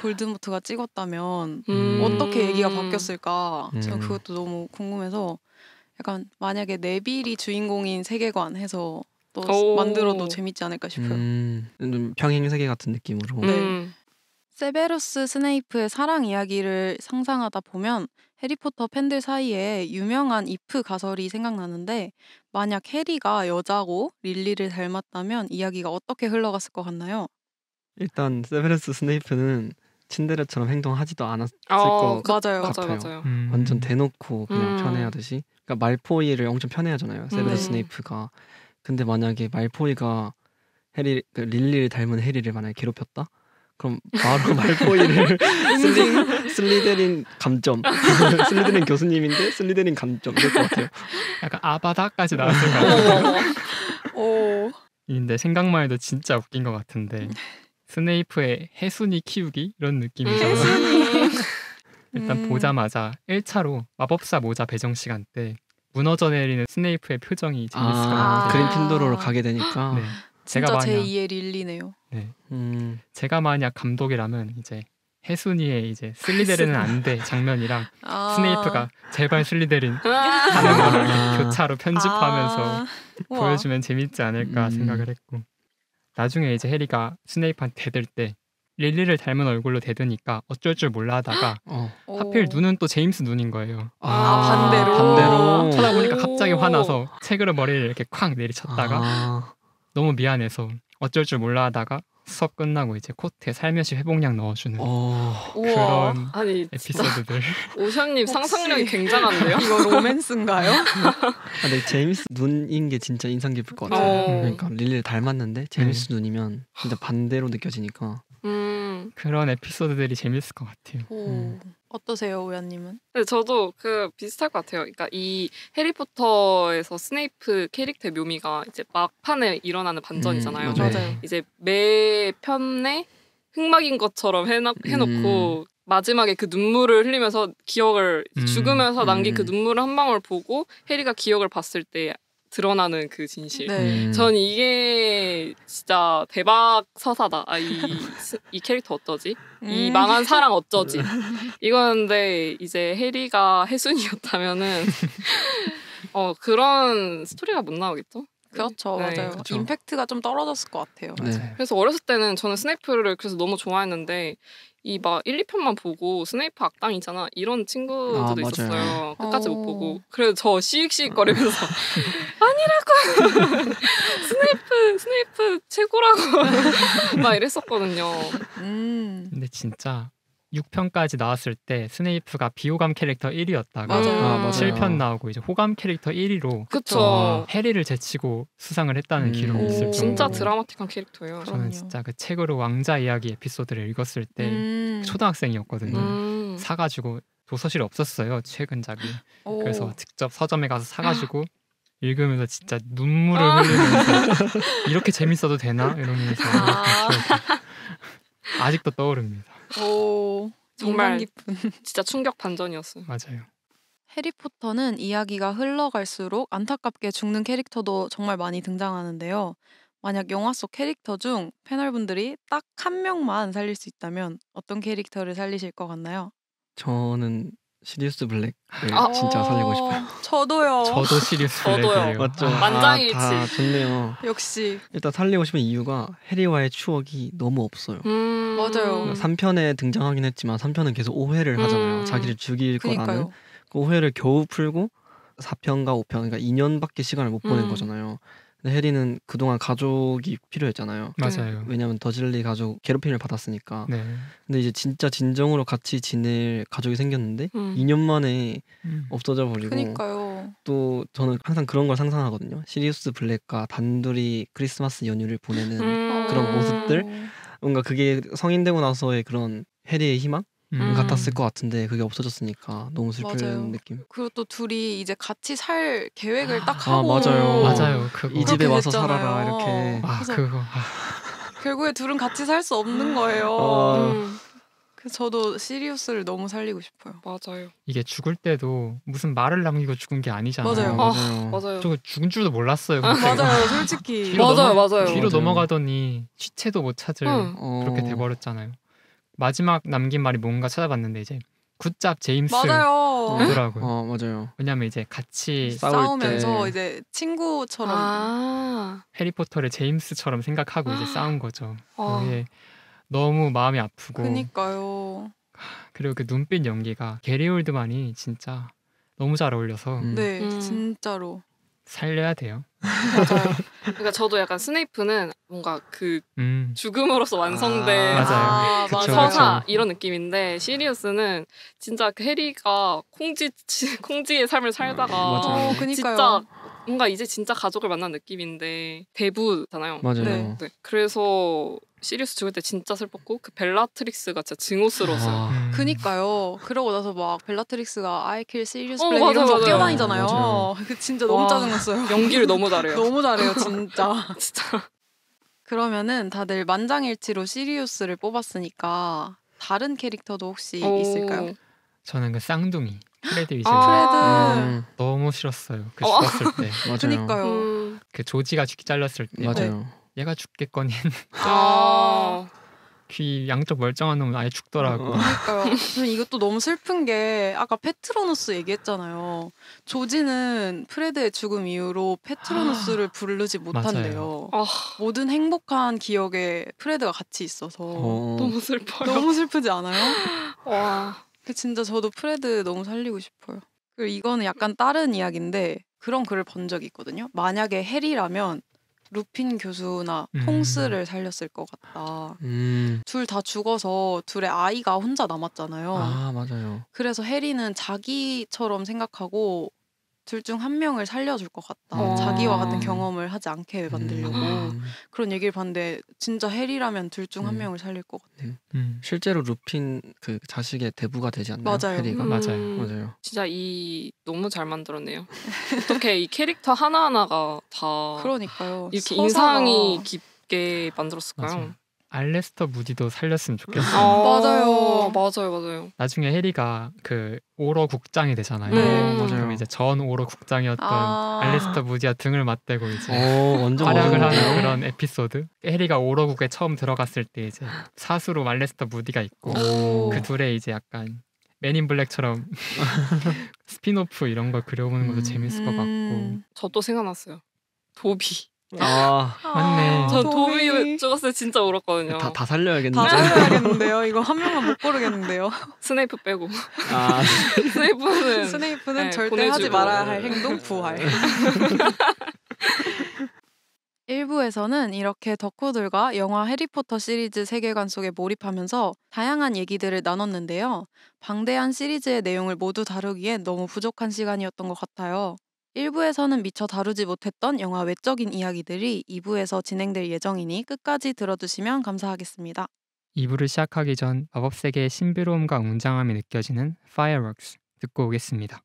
볼드모트가 찍었다면 음. 어떻게 얘기가 바뀌었을까? 저는 음. 그것도 너무 궁금해서 약간 만약에 네빌이 주인공인 세계관 해서 또 오. 만들어도 재밌지 않을까 싶어요. 좀 평행 세계 같은 느낌으로. 네. 세베루스 스네이프의 사랑 이야기를 상상하다 보면 해리포터 팬들 사이에 유명한 이프 가설이 생각나는데 만약 해리가 여자고 릴리를 닮았다면 이야기가 어떻게 흘러갔을 것 같나요? 일단 세베루스 스네이프는 친데레처럼 행동하지도 않았을 것 맞아요. 같아요. 맞아요. 완전 대놓고 그냥 음. 편애하듯이. 그러니까 말포이를 엄청 편애하잖아요. 세베루스 스네이프가. 근데 만약에 말포이가 릴리를 닮은 해리를 만약에 괴롭혔다? 그럼 바로 말포이를 슬리데린 감점. 슬리데린 교수님인데 슬리데린 감점 이럴 것 같아요. 약간 아바다까지 나왔을 것 같아요. 오. 근데 생각만 해도 진짜 웃긴 것 같은데 스네이프의 해순이 키우기 이런 느낌이잖아요. 일단 보자마자 1차로 마법사 모자 배정 시간 때 무너져 내리는 스네이프의 표정이 재밌을 것 같아요. 그린핀도로로 가게 되니까. 네. 진짜 제가 만약 제2의 릴리네요. 제가 만약 감독이라면 이제 해순이의 이제 슬리데린은 안 돼 장면이랑 스네이프가 제발 슬리데린 하는 거를 이렇게 교차로 편집하면서 보여주면 재밌지 않을까 생각을 했고 나중에 이제 해리가 스네이프한테 대들 때 릴리를 닮은 얼굴로 대드니까 어쩔 줄 몰라 하다가 하필 오. 눈은 또 제임스 눈인 거예요. 반대로. 반대로. 쳐다보니까 오. 갑자기 화나서 책으로 머리를 이렇게 콱 내리쳤다가 아, 너무 미안해서 어쩔 줄 몰라 하다가 수업 끝나고 이제 코트에 살며시 회복약 넣어주는 우와. 그런 아니 에피소드들. 오션님 혹시- 상상력이 굉장한데요? 이거 로맨스인가요? 근데 제임스 눈인 게 진짜 인상 깊을 것 같아요. 어. 그러니까 릴리를 닮았는데 제임스 눈이면 진짜 반대로 느껴지니까. 그런 에피소드들이 재밌을 것 같아요. 오. 어떠세요, 우연님은? 근데 저도 그 비슷할 것 같아요. 그러니까 이 해리포터에서 스네이프 캐릭터의 묘미가 이제 막판에 일어나는 반전이잖아요. 맞아요. 맞아요. 이제 매 편에 흑막인 것처럼 해놓고 마지막에 그 눈물을 흘리면서 기억을 죽으면서 남긴 그 눈물을 한 방울 보고 해리가 기억을 봤을 때 드러나는 그 진실. 네. 전 이게 진짜 대박 서사다. 이 캐릭터 어쩌지? 이 망한 사랑 어쩌지? 이거였는데 이제 해리가 해순이었다면은 그런 스토리가 못 나오겠죠? 그렇죠, 네. 맞아요. 그렇죠. 임팩트가 좀 떨어졌을 것 같아요. 네. 그래서 어렸을 때는 저는 스네이프를 그래서 너무 좋아했는데 이 막 1, 2편만 보고 스네이프 악당이잖아 이런 친구들도 아, 맞아요. 있었어요. 끝까지 못 오. 보고. 그래서 저 시익시익거리면서 아니라고 스네이프 최고라고 막 이랬었거든요. 근데 진짜 6편까지 나왔을 때 스네이프가 비호감 캐릭터 1위였다가 맞아요. 맞아요. 7편 나오고 이제 호감 캐릭터 1위로 그쵸. 해리를 제치고 수상을 했다는 기록이 오. 있을 정도로 진짜 드라마틱한 캐릭터예요. 그럼. 저는 그럼요. 진짜 그 책으로 왕자 이야기 에피소드를 읽었을 때 초등학생이었거든요. 사가지고 도서실에 없었어요 최근작이. 오. 그래서 직접 서점에 가서 사가지고 읽으면서 진짜 눈물을 흘리면서 이렇게 재밌어도 되나 이러면서 아직도 떠오릅니다. 오. 정말 인상 깊은. 진짜 충격 반전이었어요. 맞아요. 해리포터는 이야기가 흘러갈수록 안타깝게 죽는 캐릭터도 정말 많이 등장하는데요. 만약 영화 속 캐릭터 중 패널분들이 딱 한 명만 살릴 수 있다면 어떤 캐릭터를 살리실 것 같나요? 저는 시리우스 블랙을 아. 진짜 살리고 싶어요. 저도요. 저도 시리우스 저도요. 블랙이에요. 맞죠? 만장일치. 다 좋네요. 역시 일단 살리고 싶은 이유가 해리와의 추억이 너무 없어요. 맞아요. 3편에 등장하긴 했지만 3편은 계속 오해를 하잖아요. 자기를 죽일 거라는 그니까요. 그 오해를 겨우 풀고 4편과 5편 그러니까 2년밖에 시간을 못 보낸 거잖아요. 근데 해리는 그동안 가족이 필요했잖아요. 맞아요. 왜냐면 더즐리 가족 괴롭힘을 받았으니까. 네. 근데 이제 진짜 진정으로 같이 지낼 가족이 생겼는데 2년 만에 없어져 버리고 그니까요. 또 저는 항상 그런 걸 상상하거든요. 시리우스 블랙과 단둘이 크리스마스 연휴를 보내는 그런 모습들? 뭔가 그게 성인 되고 나서의 그런 해리의 희망 같았을 것 같은데 그게 없어졌으니까 너무 슬픈 맞아요. 느낌. 그리고 또 둘이 이제 같이 살 계획을 딱 아, 하고 맞아요. 맞아요. 그거. 이 집에 그렇게 와서 됐잖아요. 살아라 이렇게. 그래서 그거. 결국에 둘은 같이 살 수 없는 거예요. 음, 그래서 저도 시리우스를 너무 살리고 싶어요. 맞아요. 이게 죽을 때도 무슨 말을 남기고 죽은 게 아니잖아요. 맞아요. 맞아요. 저 죽은 줄도 몰랐어요. 그때. 맞아요, 솔직히. 뒤로 맞아요. 뒤로 맞아요. 넘어가더니 시체도 못 찾을 응. 그렇게 돼버렸잖아요. 마지막 남긴 말이 뭔가 찾아봤는데 이제 굿잡 제임스 맞아요. 오더라고요. 맞아요. 왜냐면 이제 같이 싸우면서 때. 이제 친구처럼 해리포터를 제임스처럼 생각하고 이제 싸운 거죠. 아. 그게 너무 마음이 아프고 그니까요. 그리고 그 눈빛 연기가 게리 올드만이 진짜 너무 잘 어울려서 네, 음. 진짜로. 살려야 돼요. 맞아요. 그러니까 저도 약간 스네이프는 뭔가 그 죽음으로써 완성된 맞아요. 그쵸, 서사 그쵸. 이런 느낌인데 시리우스는 진짜 그 해리가 콩지의 삶을 살다가 맞아요. 그니까요. 진짜 뭔가 이제 진짜 가족을 만난 느낌인데 대부잖아요. 맞아요. 네. 네. 그래서 시리우스 죽을 때 진짜 슬펐고 그 벨라트릭스가 진짜 증오스러웠어요. 그니까요. 그러고 나서 막 벨라트릭스가 I kill Sirius 어, Black 맞아, 이러면서 맞아요. 뛰어다니잖아요. 맞아요. 그 진짜 너무 와. 짜증났어요. 연기를 너무 잘해요. 너무 잘해요, 진짜. 진짜. 그러면은 다들 만장일치로 시리우스를 뽑았으니까 다른 캐릭터도 혹시 있을까요? 저는 그 쌍둥이 프레드 위즐리 프레드. 너무 싫었어요. 그 어. 죽었을 때. 맞아요. 그니까요. 그 조지가 죽기 잘렸을 때 맞아요. 얘가 죽겠거니 아. 귀 양쪽 멀쩡한 놈은 아예 죽더라고. 그러니까요. 저는 이것도 너무 슬픈 게 아까 페트로누스 얘기했잖아요. 조지는 프레드의 죽음 이후로 페트로누스를 부르지 못한대요. 모든 행복한 기억에 프레드가 같이 있어서 너무 슬퍼요. 너무 슬프지 않아요? 와. 진짜 저도 프레드 너무 살리고 싶어요. 그리고 이거는 약간 다른 이야기인데 그런 글을 본 적이 있거든요. 만약에 해리라면 루핀 교수나 퐁스를 살렸을 것 같다. 둘 다 죽어서 둘의 아이가 혼자 남았잖아요. 아 맞아요. 그래서 해리는 자기처럼 생각하고 둘 중 한 명을 살려줄 것 같다. 자기와 같은 경험을 하지 않게 만들려고 그런 얘기를 봤는데 진짜 해리라면 둘 중 한 명을 살릴 것 같아요. 실제로 루핀 그 자식의 대부가 되지 않나요? 맞아요. 해리가? 맞아요. 진짜 이 너무 잘 만들었네요. 어떻게 이 캐릭터 하나하나가 다 그러니까요. 이렇게 서사가. 인상이 깊게 만들었을까요? 맞아요. 알레스터 무디도 살렸으면 좋겠어요. 맞아요. 나중에 해리가 그 오러 국장이 되잖아요. 맞아요. 그럼 이제 전 오러 국장이었던 알레스터 무디와 등을 맞대고 이제 완전 활약을 멋있네요. 하는 그런 에피소드. 해리가 오러국에 처음 들어갔을 때 이제 사수로 알레스터 무디가 있고 그 둘의 이제 약간 맨인 블랙처럼 스피노프 이런 걸 그려보는 것도 재밌을 것 같고. 저 또 생각났어요. 도비. 맞네. 전 도비 죽었을 때 진짜 울었거든요. 다 살려야겠는데. 다 살려야겠는데요. 이거 한 명만 못 고르겠는데요. 스네이프 빼고. 아, 스네이프는 네, 절대 보내주고. 하지 말아야 할 행동 부활. 1부에서는 이렇게 덕후들과 영화 해리포터 시리즈 세계관 속에 몰입하면서 다양한 얘기들을 나눴는데요. 방대한 시리즈의 내용을 모두 다루기엔 너무 부족한 시간이었던 것 같아요. 1부에서는 미처 다루지 못했던 영화 외적인 이야기들이 2부에서 진행될 예정이니 끝까지 들어주시면 감사하겠습니다. 2부를 시작하기 전 마법 세계의 신비로움과 웅장함이 느껴지는 Fireworks 듣고 오겠습니다.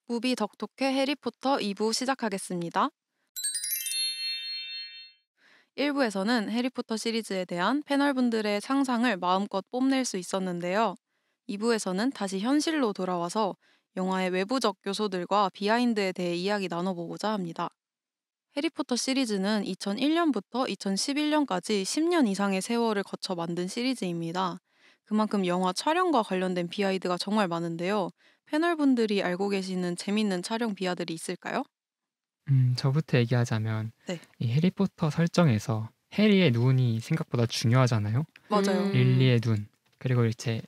무비 덕톡회 해리포터 2부 시작하겠습니다. 1부에서는 해리포터 시리즈에 대한 패널분들의 상상을 마음껏 뽐낼 수 있었는데요. 2부에서는 다시 현실로 돌아와서 영화의 외부적 요소들과 비하인드에 대해 이야기 나눠보고자 합니다. 해리포터 시리즈는 2001년부터 2011년까지 10년 이상의 세월을 거쳐 만든 시리즈입니다. 그만큼 영화 촬영과 관련된 비하인드가 정말 많은데요. 패널분들이 알고 계시는 재밌는 촬영 비하들이 있을까요? 저부터 얘기하자면 네. 이 해리포터 설정에서 해리의 눈이 생각보다 중요하잖아요. 맞아요. 릴리의 눈, 그리고 이제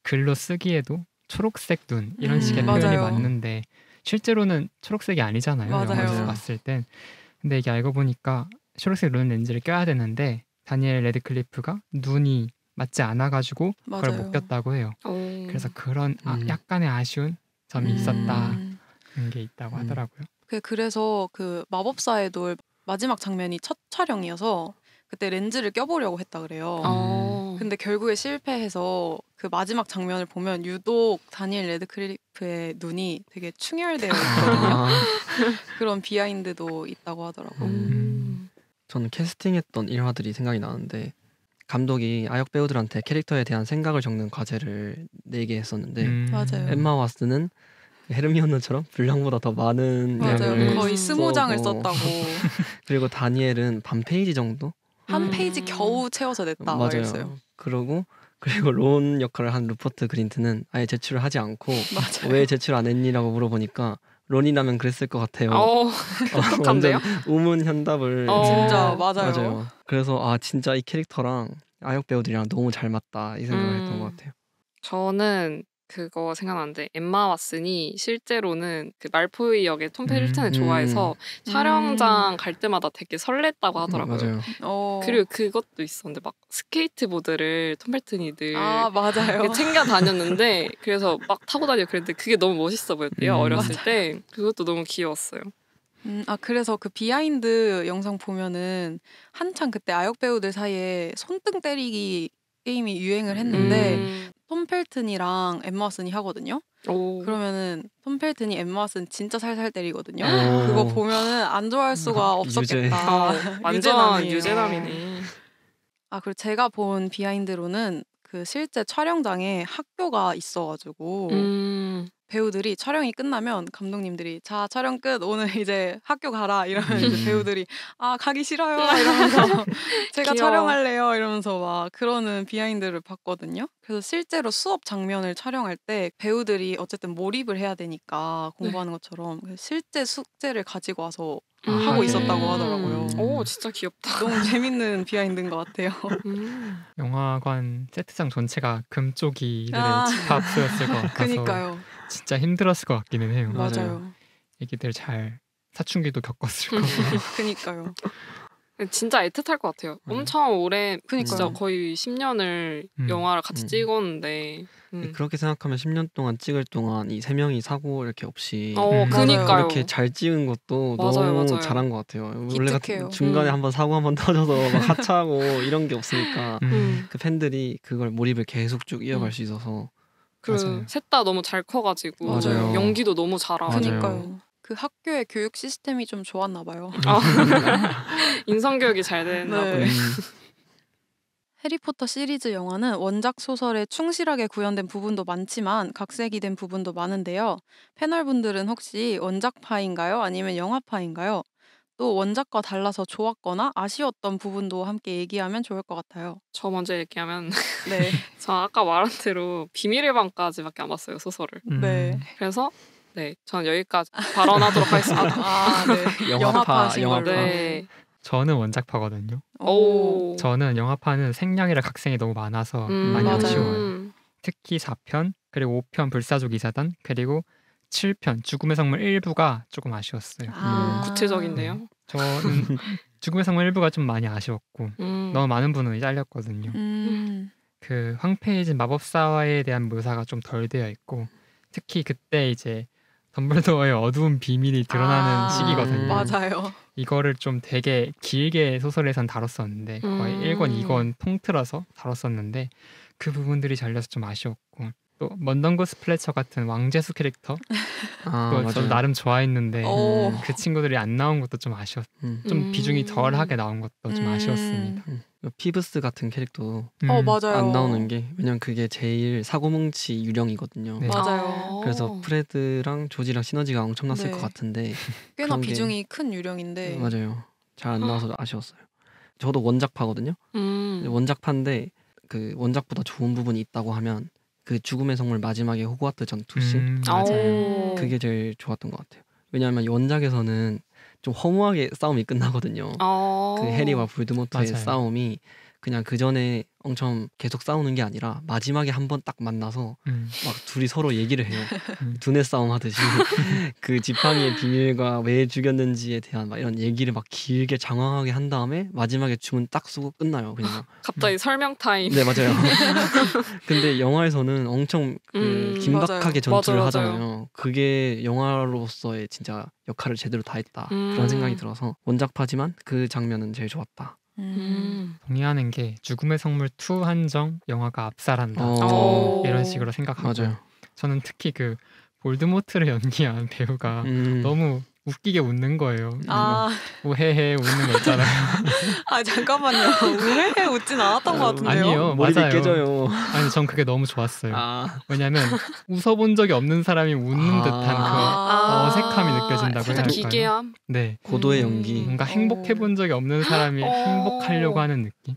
글로 쓰기에도 초록색 눈 이런 식의 표현이 맞아요. 맞는데 실제로는 초록색이 아니잖아요. 맞아요. 영화에서 봤을 땐. 근데 이게 알고 보니까 초록색 룬 렌즈를 껴야 되는데 다니엘 레드클리프가 눈이 맞지 않아가지고 그걸 맞아요. 못 꼈다고 해요. 그래서 그런 약간의 아쉬운 점이 있었다는 게 있다고 하더라고요. 그래서 그 마법사의 돌 마지막 장면이 첫 촬영이어서 그때 렌즈를 껴보려고 했다 그래요. 근데 결국에 실패해서 그 마지막 장면을 보면 유독 다니엘 레드클리프의 눈이 되게 충혈되어 있거든요. 그런 비하인드도 있다고 하더라고요. 저는 캐스팅했던 일화들이 생각이 나는데 감독이 아역 배우들한테 캐릭터에 대한 생각을 적는 과제를 내게 했었는데 맞아요. 엠마 왓슨은 헤르미온느처럼 분량보다 더 많은 맞아요. 양을 거의 20장을 써서 썼다고. 그리고 다니엘은 반 페이지 정도? 한 페이지 겨우 채워서 냈다 말했어요. 그리고 론 역할을 한 루퍼트 그린트는 아예 제출을 하지 않고 맞아요. 왜 제출 안 했니라고 물어보니까 론이라면 그랬을 것 같아요. 똑똑한데요? 완전 우문현답을 진짜 맞아요. 그래서 진짜 이 캐릭터랑 아역 배우들이랑 너무 잘 맞다 이 생각을 했던 것 같아요. 저는 그거 생각나는데 엠마 왓슨이 실제로는 그 말포이 역의 톰 펠튼을 좋아해서 촬영장 갈 때마다 되게 설렜다고 하더라고요. 맞아요. 그리고 그것도 있었는데 막 스케이트보드를 톰 펠튼이 늘 맞아요. 이렇게 챙겨 다녔는데 그래서 막 타고 다니고 그랬는데 그게 너무 멋있어 보였대요. 어렸을 때. 그것도 너무 귀여웠어요. 그래서 그 비하인드 영상 보면은 한창 그때 아역 배우들 사이에 손등 때리기 게임이 유행을 했는데 톰 펠튼이랑 엠마 왓슨이 하거든요. 그러면은 톰 펠튼이 엠마 왓슨 진짜 살살 때리거든요. 그거 보면은 안 좋아할 수가 없었겠다. 완전 유재남이네. 그리고 제가 본 비하인드로는 그 실제 촬영장에 학교가 있어가지고 배우들이 촬영이 끝나면 감독님들이 자 촬영 끝 오늘 이제 학교 가라 이러면 이제 배우들이 가기 싫어요 이러면서 제가 귀여워. 촬영할래요 이러면서 막 그러는 비하인드를 봤거든요. 그래서 실제로 수업 장면을 촬영할 때 배우들이 어쨌든 몰입을 해야 되니까 공부하는 것처럼 실제 숙제를 가지고 와서 하고 있었다고 하더라고요. 오 진짜 귀엽다. 너무 재밌는 비하인드인 것 같아요. 영화관 세트장 전체가 금쪽이들의 집합소였을 것 같아서 그니까요. 진짜 힘들었을 것 같기는 해요. 맞아요. 애기들 잘 사춘기도 겪었을 거고. 그니까요. 진짜 애틋할 것 같아요. 엄청 오래 그니까요. 진짜 거의 10년을 영화를 같이 찍었는데 그렇게 생각하면 10년 동안 찍을 동안 이 세 명이 사고 이렇게 없이 그니까요. 그렇게 잘 찍은 것도 맞아요, 너무 맞아요. 잘한 것 같아요. 원래 기특해요. 중간에 한번 사고 한번 터져서 막 하차하고 이런 게 없으니까 그 팬들이 그걸 몰입을 계속 쭉 이어갈 수 있어서 그리고 셋 다 너무 잘 커가지고 맞아요. 연기도 너무 잘하고 그니까요. 그 학교의 교육 시스템이 좀 좋았나 봐요. 인성교육이 잘 됐나 네. 보네. 해리포터 시리즈 영화는 원작 소설에 충실하게 구현된 부분도 많지만 각색이 된 부분도 많은데요. 패널분들은 혹시 원작파인가요? 아니면 영화파인가요? 또 원작과 달라서 좋았거나 아쉬웠던 부분도 함께 얘기하면 좋을 것 같아요. 저 먼저 얘기하면 네. 저 아까 말한 대로 비밀의 방까지밖에 안 봤어요 소설을. 네. 그래서 저는 여기까지 발언하도록 하겠습니다. 네. 영화파. 걸로. 네. 저는 원작파거든요. 오. 저는 영화파는 생략이라 각색이 너무 많아서 많이 맞아요. 아쉬워요. 특히 4편, 그리고 5편 불사조 기사단, 그리고 7편 죽음의 성물 1부가 조금 아쉬웠어요. 구체적인데요. 저는 죽음의 성물 1부가 좀 많이 아쉬웠고 너무 많은 부분이 잘렸거든요. 그 황폐해진 마법사에 대한 묘사가 좀 덜 되어 있고 특히 그때 이제 덤블도어의 어두운 비밀이 드러나는 시기거든요. 맞아요. 이거를 좀 되게 길게 소설에선 다뤘었는데 거의 1권, 2권 통틀어서 다뤘었는데 그 부분들이 잘려서 좀 아쉬웠고 또 먼던고스 플래처 같은 왕재수 캐릭터 그거 저도 나름 좋아했는데 그 친구들이 안 나온 것도 좀 아쉬웠. 좀 비중이 덜하게 나온 것도 좀 아쉬웠습니다. 피브스 같은 캐릭터 맞아요. 안 나오는 게 왜냐면 그게 제일 사고뭉치 유령이거든요. 네. 맞아요. 그래서 프레드랑 조지랑 시너지가 엄청났을 네. 것 같은데 꽤나 그런 게- 비중이 큰 유령인데 맞아요. 잘 안 나와서 아쉬웠어요. 저도 원작파거든요. 원작파인데 그 원작보다 좋은 부분이 있다고 하면 그 죽음의 성물 마지막에 호그와트 전투씬 맞아요. 그게 제일 좋았던 것 같아요. 왜냐하면 원작에서는 좀 허무하게 싸움이 끝나거든요. 그 해리와 볼드모트의 맞아요. 싸움이 그냥 그 전에 엄청 계속 싸우는 게 아니라 마지막에 한 번 딱 만나서 막 둘이 서로 얘기를 해요. 두뇌 싸움 하듯이 그 지팡이의 비밀과 왜 죽였는지에 대한 막 이런 얘기를 막 길게 장황하게 한 다음에 마지막에 주문 딱 쏘고 끝나요. 그냥. 갑자기 설명 타임. 네 맞아요. 근데 영화에서는 엄청 그 긴박하게 전투를 맞아요. 하잖아요. 그게 영화로서의 진짜 역할을 제대로 다했다 그런 생각이 들어서 원작파지만 그 장면은 제일 좋았다. 동의하는 게 죽음의 성물 2 한정 영화가 압살한다 이런 식으로 생각하고 맞아요. 저는 특히 그 볼드모트를 연기한 배우가 너무 웃기게 웃는 거예요. 우헤헤 웃는 거 있잖아요. 잠깐만요. 우헤헤 웃진 않았던 것 같은데요. 아니요, 몰입이 맞아요. 깨져요. 아니 전 그게 너무 좋았어요. 왜냐면 웃어본 적이 없는 사람이 웃는 듯한 그 어색함이 느껴진다고 해야 살짝 할까요? 기괴함. 네, 고도의 연기. 뭔가 행복해본 적이 없는 사람이 행복하려고 하는 느낌.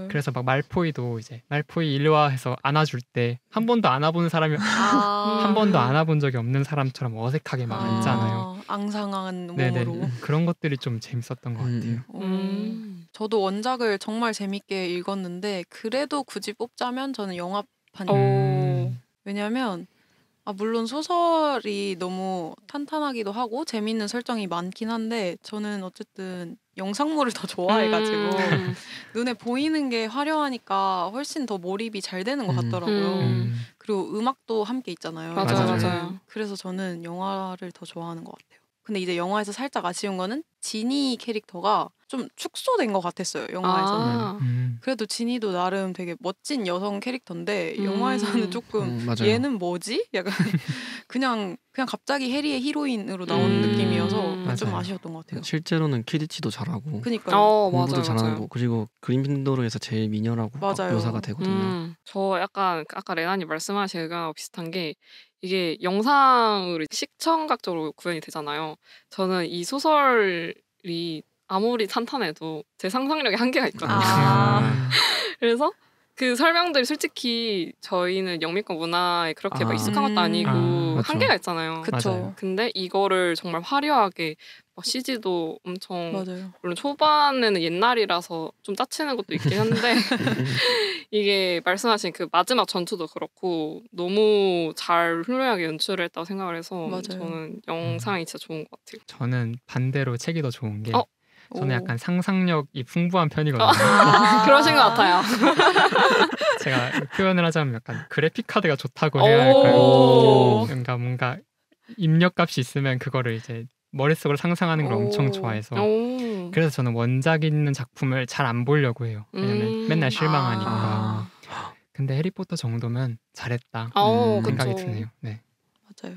그래서 막 말포이도 이제 말포이 1화해서 안아줄 때 한 번도 안아본 사람이 한 번도 안아본 적이 없는 사람처럼 어색하게 막 앉잖아요. 앙상한 몸으로. 네네. 그런 것들이 좀 재밌었던 것 같아요. 저도 원작을 정말 재밌게 읽었는데 그래도 굳이 뽑자면 저는 영화판이에요. 왜냐면 물론 소설이 너무 탄탄하기도 하고 재밌는 설정이 많긴 한데 저는 어쨌든 영상물을 더 좋아해가지고 눈에 보이는 게 화려하니까 훨씬 더 몰입이 잘 되는 것 같더라고요. 그리고 음악도 함께 있잖아요. 맞아요. 그래서 저는 영화를 더 좋아하는 것 같아요. 근데 이제 영화에서 살짝 아쉬운 거는 지니 캐릭터가 좀 축소된 것 같았어요. 영화에서는. 그래도 지니도 나름 되게 멋진 여성 캐릭터인데 영화에서는 조금 얘는 뭐지? 약간 그냥 갑자기 해리의 히로인으로 나오는 느낌이어서 좀 아쉬웠던 것 같아요. 실제로는 퀴디치도 잘하고 그니까요. 공부도 맞아요, 잘하고 맞아요. 그리고 그린핑도르에서 제일 미녀라고 묘사가 되거든요. 저 약간 아까 레나님 말씀하신 의견하고 비슷한 게 이게 영상으로 시청각적으로 구현이 되잖아요. 저는 이 소설이 아무리 탄탄해도 제 상상력에 한계가 있거든요. 그래서 그 설명들이 솔직히 저희는 영미권 문화에 그렇게 막 익숙한 것도 아니고 한계가 있잖아요. 그쵸. 근데 이거를 정말 화려하게 막 CG도 엄청 맞아요. 물론 초반에는 옛날이라서 좀 짜치는 것도 있긴 한데 이게 말씀하신 그 마지막 전투도 그렇고 너무 잘 훌륭하게 연출을 했다고 생각을 해서 맞아요. 저는 영상이 진짜 좋은 것 같아요. 저는 반대로 책이 더 좋은 게 저는 오. 약간 상상력이 풍부한 편이거든요. 그러신 것 같아요. 제가 표현을 하자면 약간 그래픽 카드가 좋다고 해야 할까요? 그러니까 뭔가 입력값이 있으면 그거를 이제 머릿속으로 상상하는 걸 엄청 좋아해서 그래서 저는 원작 있는 작품을 잘 안 보려고 해요. 왜냐면 맨날 실망하니까. 근데 해리포터 정도면 잘했다 생각이 그쵸. 드네요. 네. 맞아요.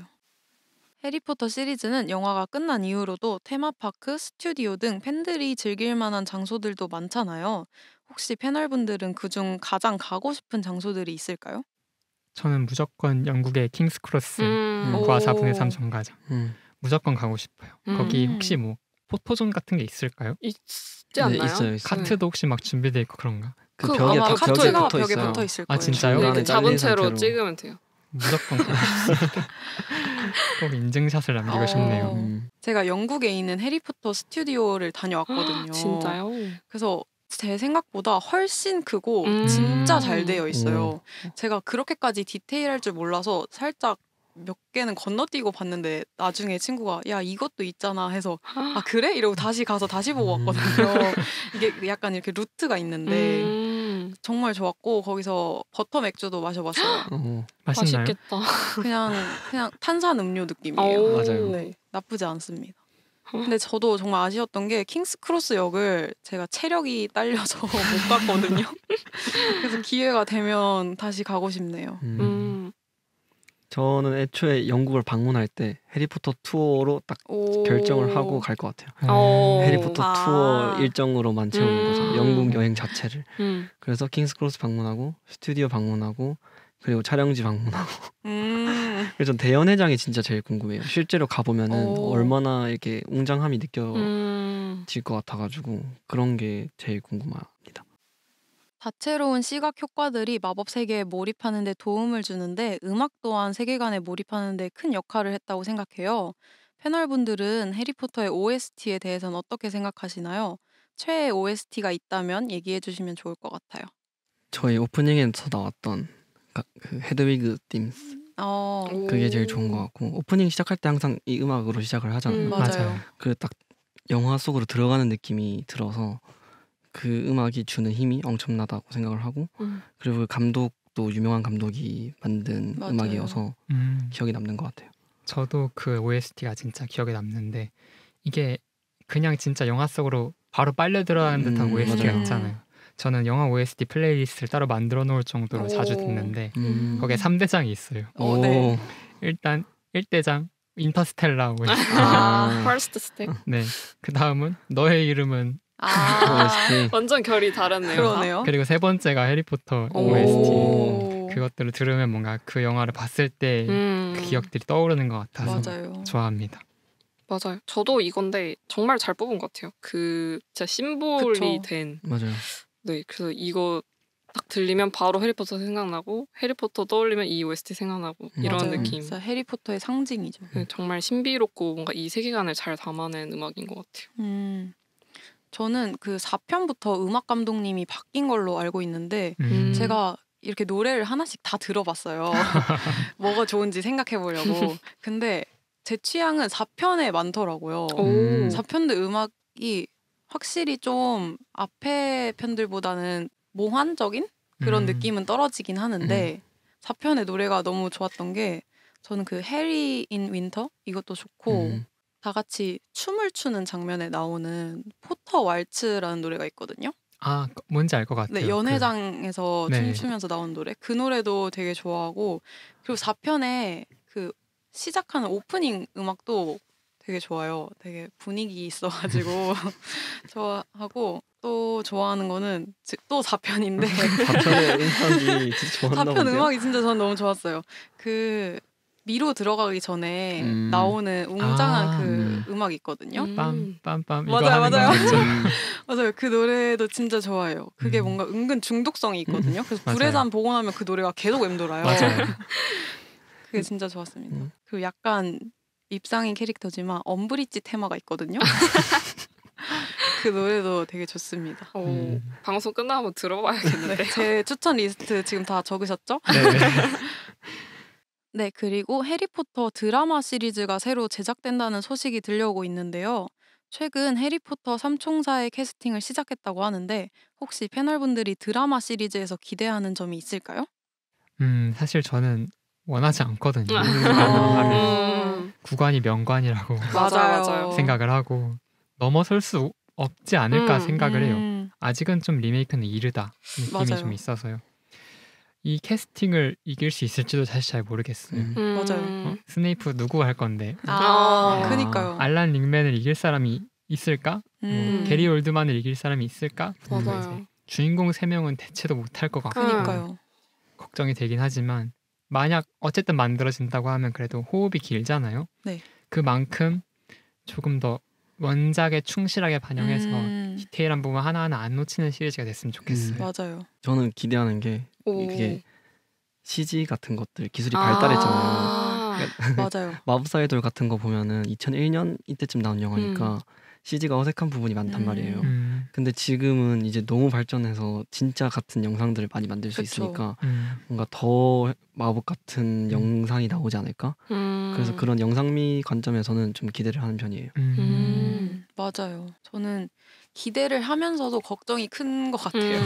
해리포터 시리즈는 영화가 끝난 이후로도 테마파크, 스튜디오 등 팬들이 즐길 만한 장소들도 많잖아요. 혹시 패널분들은 그중 가장 가고 싶은 장소들이 있을까요? 저는 무조건 영국의 킹스 크로스과 4분의 3 정거장 무조건 가고 싶어요. 거기 혹시 뭐 포토존 같은 게 있을까요? 있지 않나요? 있어요. 카트도 혹시 막 준비돼 있고 그런가? 그 벽에 아마 딱 벽에 카트가 붙어 벽에 있어요. 붙어 있을 거예요. 진짜요? 네, 중간에 잡은 잘린 채로 상태로. 찍으면 돼요. 무조건 가고 싶습니다. 꼭 인증샷을 남기고 싶네요. 제가 영국에 있는 해리포터 스튜디오를 다녀왔거든요. 진짜요? 그래서 제 생각보다 훨씬 크고 진짜 잘 되어 있어요. 제가 그렇게까지 디테일할 줄 몰라서 살짝 몇 개는 건너뛰고 봤는데 나중에 친구가 야 이것도 있잖아 해서 아 그래? 이러고 다시 가서 다시 보고 왔거든요. 이게 약간 이렇게 루트가 있는데 정말 좋았고 거기서 버터 맥주도 마셔봤어요. 맛있나요? 맛있겠다. 그냥 탄산 음료 느낌이에요. 맞아요. 네, 나쁘지 않습니다. 근데 저도 정말 아쉬웠던 게 킹스 크로스 역을 제가 체력이 딸려서 못 갔거든요. 그래서 기회가 되면 다시 가고 싶네요. 저는 애초에 영국을 방문할 때 해리포터 투어로 딱 결정을 하고 갈 것 같아요. 해리포터 투어 일정으로만 채우는 거죠. 영국 여행 자체를. 그래서 킹스 크로스 방문하고 스튜디오 방문하고 그리고 촬영지 방문하고. 그래서 전 대연회장이 진짜 제일 궁금해요. 실제로 가보면은 얼마나 이렇게 웅장함이 느껴질 것 같아가지고 그런 게 제일 궁금합니다. 다채로운 시각 효과들이 마법 세계에 몰입하는 데 도움을 주는데 음악 또한 세계관에 몰입하는 데 큰 역할을 했다고 생각해요. 패널분들은 해리포터의 OST에 대해서는 어떻게 생각하시나요? 최애 OST가 있다면 얘기해 주시면 좋을 것 같아요. 저희 오프닝에서 나왔던 그 헤드위그 빔스 그게 제일 좋은 것 같고 오프닝 시작할 때 항상 이 음악으로 시작을 하잖아요. 맞아요. 그 딱 영화 속으로 들어가는 느낌이 들어서 그 음악이 주는 힘이 엄청나다고 생각을 하고 그리고 그 감독도 유명한 감독이 만든 맞아요. 음악이어서 기억에 남는 것 같아요. 저도 그 OST가 진짜 기억에 남는데 이게 그냥 진짜 영화 속으로 바로 빨려 들어가는 듯한 OST가 맞아요. 있잖아요. 저는 영화 OST 플레이리스트를 따로 만들어 놓을 정도로 자주 듣는데 거기에 3대장이 있어요. 네. 일단 1대장 인터스텔라 OST. First Step. 네. 그 다음은 너의 이름은 OST. 완전 결이 다르네요. 그러네요. 그리고 세 번째가 해리포터 OST. 그것들을 들으면 뭔가 그 영화를 봤을 때 그 기억들이 떠오르는 것 같아서 맞아요. 좋아합니다. 맞아요. 저도 이건데 정말 잘 뽑은 것 같아요. 그 진짜 심볼이 그쵸. 된. 맞아요. 네, 그래서 이거 딱 들리면 바로 해리포터 생각나고 해리포터 떠올리면 이 OST 생각나고 이런 맞아요. 느낌. 진짜 해리포터의 상징이죠. 네, 정말 신비롭고 뭔가 이 세계관을 잘 담아낸 음악인 것 같아요. 저는 그 4편부터 음악 감독님이 바뀐 걸로 알고 있는데 제가 이렇게 노래를 하나씩 다 들어봤어요. 뭐가 좋은지 생각해 보려고. 근데 제 취향은 4편에 많더라고요. 4편들 음악이 확실히 좀 앞에 편들보다는 몽환적인 그런 느낌은 떨어지긴 하는데 4편의 노래가 너무 좋았던 게 저는 그 해리 인 윈터 이것도 좋고 다 같이 춤을 추는 장면에 나오는 포터 왈츠라는 노래가 있거든요. 아, 뭔지 알 것 같아요. 네, 연회장에서 네. 춤추면서 나오는 노래. 그 노래도 되게 좋아하고 그리고 4편에 그 시작하는 오프닝 음악도 되게 좋아요. 되게 분위기 있어가지고 좋아하고 또 좋아하는 거는 또 4편인데 4편의 음악이 진짜 좋았나 4편 본데요. 음악이 진짜 저는 너무 좋았어요. 그 미로 들어가기 전에 나오는 웅장한 그 음악이 있거든요. 빰빰빰 이거 맞아요, 하는 맞아요. 거 맞죠? 맞아요. 그 노래도 진짜 좋아요. 그게 뭔가 은근 중독성이 있거든요. 그래서 맞아요. 불의 잔 보고 나면 그 노래가 계속 맴돌아요. 맞아요. 그게 진짜 좋았습니다. 그리고 약간 립상인 캐릭터지만 엄브리지 테마가 있거든요. 그 노래도 되게 좋습니다. 방송 끝나면 한번 들어봐야겠는데. 네, 제 추천 리스트 지금 다 적으셨죠? 네. 네, 그리고 해리포터 드라마 시리즈가 새로 제작된다는 소식이 들려오고 있는데요. 최근 해리포터 삼총사의 캐스팅을 시작했다고 하는데 혹시 패널분들이 드라마 시리즈에서 기대하는 점이 있을까요? 사실 저는 원하지 않거든요. 음. 구관이 명관이라고 맞아요. 생각을 하고 넘어설 수 없지 않을까 생각을 해요. 아직은 좀 리메이크는 이르다 느낌이 맞아요. 좀 있어서요. 이 캐스팅을 이길 수 있을지도 사실 잘 모르겠어요. 맞아요. 스네이프 누구 할 건데 그니까요. 알란 링맨을 이길 사람이 있을까? 게리 올드만을 이길 사람이 있을까? 맞아요. 주인공 3명은 대체도 못할 것 같고 그니까요. 걱정이 되긴 하지만 만약 어쨌든 만들어진다고 하면 그래도 호흡이 길잖아요. 네. 그만큼 조금 더 원작에 충실하게 반영해서 디테일한 부분 하나하나 안 놓치는 시리즈가 됐으면 좋겠어요. 맞아요. 저는 기대하는 게 이게 CG 같은 것들 기술이 발달했잖아요. 맞아요. 마법사의 돌 같은 거 보면은 2001년 이때쯤 나온 영화니까 CG가 어색한 부분이 많단 말이에요. 근데 지금은 이제 너무 발전해서 진짜 같은 영상들을 많이 만들 수 그쵸. 있으니까 뭔가 더 마법 같은 영상이 나오지 않을까? 그래서 그런 영상미 관점에서는 좀 기대를 하는 편이에요. 맞아요. 저는 기대를 하면서도 걱정이 큰 것 같아요.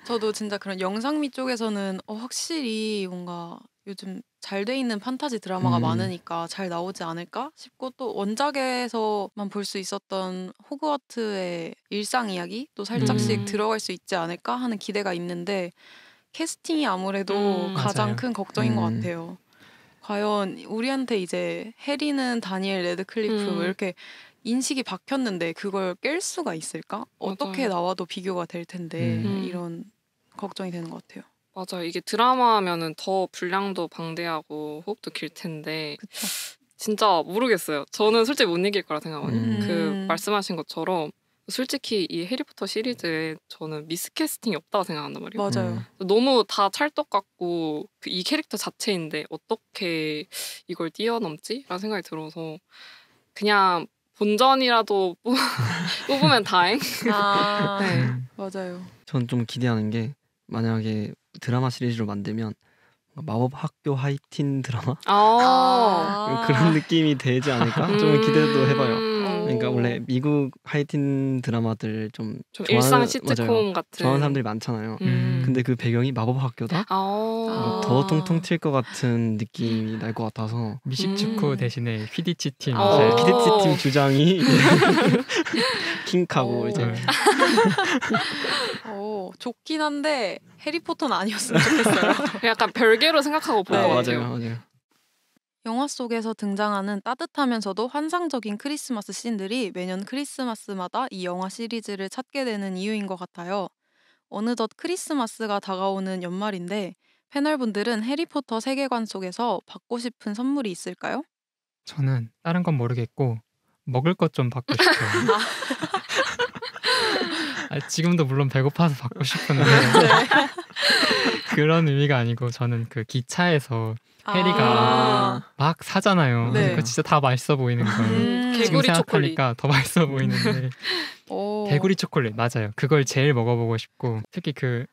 저도 진짜 그런 영상미 쪽에서는 확실히 뭔가 요즘 잘 돼 있는 판타지 드라마가 많으니까 잘 나오지 않을까 싶고 또 원작에서만 볼 수 있었던 호그와트의 일상 이야기 또 살짝씩 들어갈 수 있지 않을까 하는 기대가 있는데 캐스팅이 아무래도 가장 맞아요. 큰 걱정인 것 같아요. 과연 우리한테 이제 해리는 다니엘 레드클리프 이렇게 인식이 박혔는데 그걸 깰 수가 있을까? 어떻게 맞아요. 나와도 비교가 될 텐데 이런 걱정이 되는 것 같아요. 맞아요. 이게 드라마면은 더 분량도 방대하고 호흡도 길 텐데 그쵸? 진짜 모르겠어요. 저는 솔직히 못 이길 거라 생각하거든요. 그 음. 말씀하신 것처럼 솔직히 이 해리포터 시리즈에 저는 미스캐스팅이 없다고 생각한단 말이에요. 맞아요. 너무 다 찰떡 같고 이 캐릭터 자체인데 어떻게 이걸 뛰어넘지? 라는 생각이 들어서 그냥 본전이라도 뽑으면 다행? 네. 맞아요. 전 좀 기대하는 게 만약에 드라마 시리즈로 만들면 마법 학교 하이틴 드라마 그런 느낌이 되지 않을까? 좀 기대도 해봐요. 그러니까 원래 미국 하이틴 드라마들 좀 일상 좋아하는- 시트콤 맞아요. 같은 좋아하는 사람들이 많잖아요. 근데 그 배경이 마법 학교다? 더 통통 튈 것 같은 느낌이 날 것 같아서 미식축구 대신에 휘디치 팀 피디치 팀 주장이 킹카고 이제 좋긴 한데 해리포터는 아니었으면 좋겠어요. 약간 별개로 생각하고 볼 것 같아요. 맞아요. 영화 속에서 등장하는 따뜻하면서도 환상적인 크리스마스 씬들이 매년 크리스마스마다 이 영화 시리즈를 찾게 되는 이유인 것 같아요. 어느덧 크리스마스가 다가오는 연말인데 패널분들은 해리포터 세계관 속에서 받고 싶은 선물이 있을까요? 저는 다른 건 모르겠고 먹을 것 좀 받고 싶어요. 지금도 물론 배고파서 받고 싶은데 그런 의미가 아니고 저는 그 기차에서 해리가 막 사잖아요. 네. 그거 진짜 다 맛있어 보이는 거예요. 지금 개구리 초콜릿. 생각하니까 더 맛있어 보이는데 개구리 초콜릿 맞아요. 그걸 제일 먹어보고 싶고 특히 그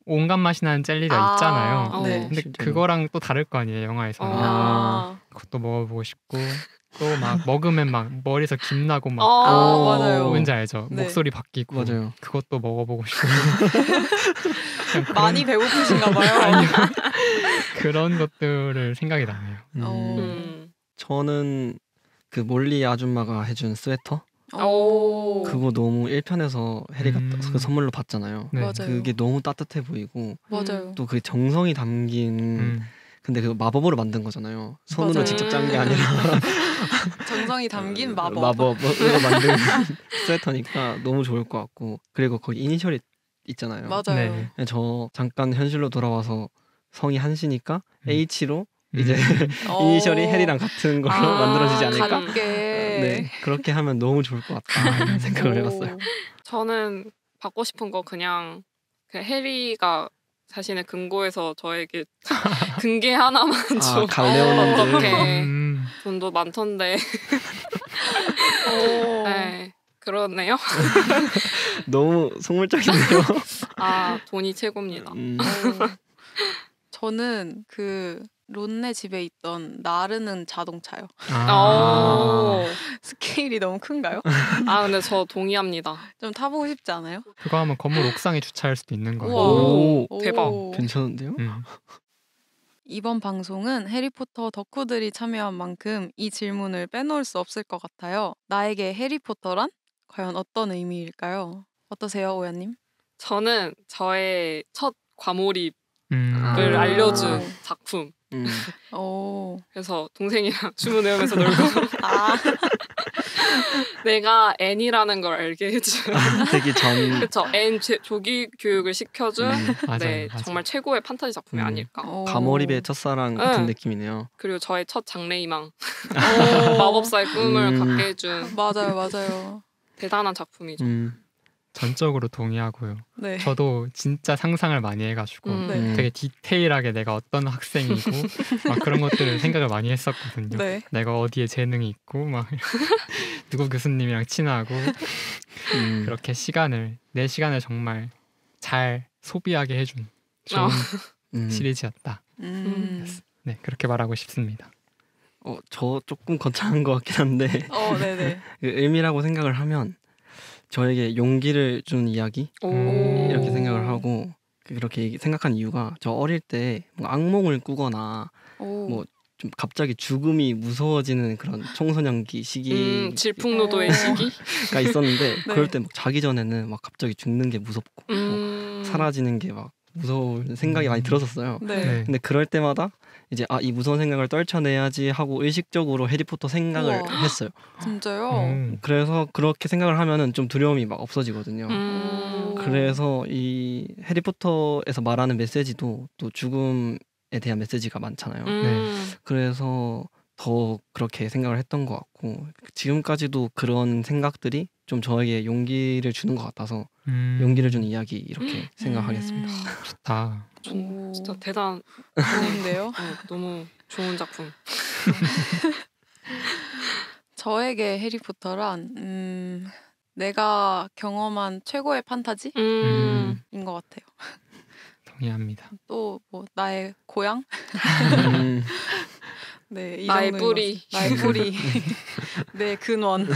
온갖 맛이 나는 젤리가 있잖아요. 네. 근데 실제로. 그거랑 또 다를 거 아니에요, 영화에서는. 그것도 먹어보고 싶고 또 막 먹으면 막 머리에서 김 나고 막 맞아요. 뭔지 알죠? 네. 목소리 바뀌고 맞아요. 그것도 먹어보고 싶고 그냥 많이 배고프신가 봐요. 아니요. 그런 것들을 생각이 나네요. 저는 그 몰리 아줌마가 해준 스웨터 그거 너무 1편에서 해리가 그 선물로 받잖아요. 네. 맞아요. 그게 너무 따뜻해 보이고 맞아요. 또 그 정성이 담긴 근데 그 마법으로 만든 거잖아요. 손으로 맞아요. 직접 짠 게 아니라 정성이 담긴 마법. 마법으로 만든 스웨터니까 너무 좋을 것 같고 그리고 거기 이니셜이 있잖아요. 맞아요. 네. 저 잠깐 현실로 돌아와서 성이 한시니까 H로 이제 어. 이니셜이 해리랑 같은 걸로 만들어지지 않을까? 가볍게. 네, 그렇게 하면 너무 좋을 것 같다 이런 생각을 해봤어요. 저는 받고 싶은 거 그냥 해리가 자신의 금고에서 저에게 금괴 하나만 좀 갈레오는데 어떡해. 돈도 많던데. 네, 그러네요. 너무 속물적인데요. 돈이 최고입니다. 저는 그 론네 집에 있던 나르는 자동차요. 스케일이 너무 큰가요? 근데 저 동의합니다. 좀 타보고 싶지 않아요? 그거 하면 건물 옥상에 주차할 수도 있는 거예요. 오, 대박. 괜찮은데요? 이번 방송은 해리포터 덕후들이 참여한 만큼 이 질문을 빼놓을 수 없을 것 같아요. 나에게 해리포터란? 과연 어떤 의미일까요? 어떠세요, 오연님? 저는 저의 첫 과몰입을 을 알려준 작품. 그래서 동생이랑 주문 외우면서 놀고 내가 N이라는 걸 알게 해준 되기 전. 그쵸. N 조기 교육을 시켜준 맞아요. 정말 최고의 판타지 작품이 아닐까. 과몰입의 첫사랑 같은 느낌이네요. 그리고 저의 첫 장래희망 마법사의 꿈을 갖게 해준 맞아요. 대단한 작품이죠. 전적으로 동의하고요. 네. 저도 진짜 상상을 많이 해가지고 되게 디테일하게 내가 어떤 학생이고 막 그런 것들을 생각을 많이 했었거든요. 네. 내가 어디에 재능이 있고 막 누구 교수님이랑 친하고 그렇게 내 시간을 정말 잘 소비하게 해준 좋은 시리즈였다. 네, 그렇게 말하고 싶습니다. 저 조금 거창한 것 같긴 한데 네네. 그 의미라고 생각을 하면 저에게 용기를 준 이야기 이렇게 생각을 하고 그렇게 생각한 이유가 저 어릴 때 뭔가 악몽을 꾸거나 뭐 좀 갑자기 죽음이 무서워지는 그런 청소년기 시기 질풍노도의 시기가 있었는데 그럴 때 막 자기 전에는 막 갑자기 죽는 게 무섭고 사라지는 게 막 무서운 생각이 많이 들었었어요. 네. 근데 그럴 때마다 이제 이 무서운 생각을 떨쳐내야지 하고 의식적으로 해리포터 생각을 했어요. 진짜요? 그래서 그렇게 생각을 하면은 좀 두려움이 막 없어지거든요. 그래서 이 해리포터에서 말하는 메시지도 또 죽음에 대한 메시지가 많잖아요. 그래서 더 그렇게 생각을 했던 것 같고 지금까지도 그런 생각들이 좀 저에게 용기를 주는 것 같아서 용기를 주는 이야기 이렇게 생각하겠습니다. 좋다. 진짜 좋은데요? 너무 좋은 작품. 저에게 해리포터란 내가 경험한 최고의 판타지인 것 같아요. 동의합니다. 또 뭐 나의 고향? 네, 이 나의 정도인 뿌리. 나의 뿌리. 내 근원.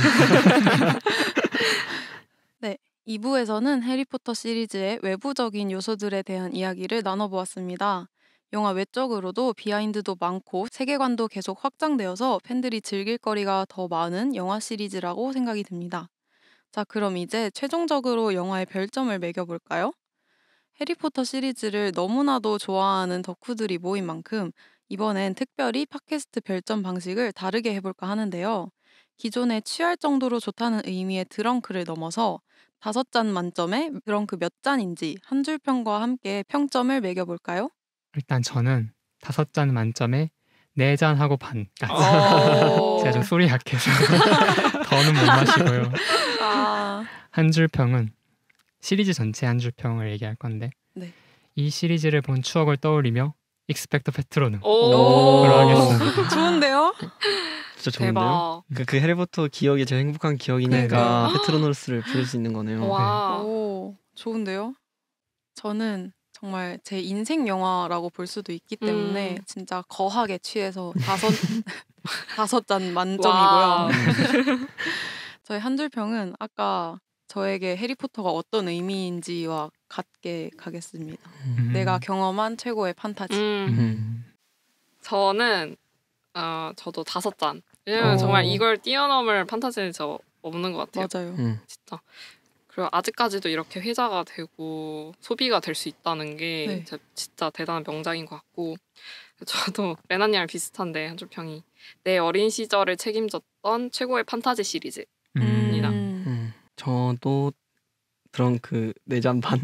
네, 2부에서는 해리포터 시리즈의 외부적인 요소들에 대한 이야기를 나눠보았습니다. 영화 외적으로도 비하인드도 많고 세계관도 계속 확장되어서 팬들이 즐길 거리가 더 많은 영화 시리즈라고 생각이 듭니다. 자, 그럼 이제 최종적으로 영화의 별점을 매겨볼까요? 해리포터 시리즈를 너무나도 좋아하는 덕후들이 모인 만큼 이번엔 특별히 팟캐스트 별점 방식을 다르게 해볼까 하는데요. 기존에 취할 정도로 좋다는 의미의 드렁크를 넘어서 5잔 만점에 드렁크 몇 잔인지 한 줄 평과 함께 평점을 매겨볼까요? 일단 저는 5잔 만점에 4잔 하고 반까지. 제가 좀 술이 약해서 더는 못 마시고요. 한 줄 평은 시리즈 전체 한 줄 평을 얘기할 건데 이 시리즈를 본 추억을 떠올리며 익스펙터 패트로눔으로 하겠습니다. 좋은데요? 진짜 좋은데요? 그 해리포터 기억이 제일 행복한 기억이니까 페트로노스를 부를 수 있는 거네요. 와. 오, 좋은데요? 저는 정말 제 인생 영화라고 볼 수도 있기 때문에 진짜 거하게 취해서 다섯 잔 만점이고요. 저희 한 줄 평은 아까 저에게 해리포터가 어떤 의미인지와 같게 가겠습니다. 내가 경험한 최고의 판타지. 저는 저도 5잔. 왜냐면 정말 이걸 뛰어넘을 판타지는 저 없는 것 같아요. 맞아요. 진짜. 그리고 아직까지도 이렇게 회자가 되고 소비가 될 수 있다는 게 진짜 대단한 명작인 것 같고, 저도 레나님이랑 비슷한데 한 줄 평이 내 어린 시절을 책임졌던 최고의 판타지 시리즈입니다. 저도 드렁크 4잔 반.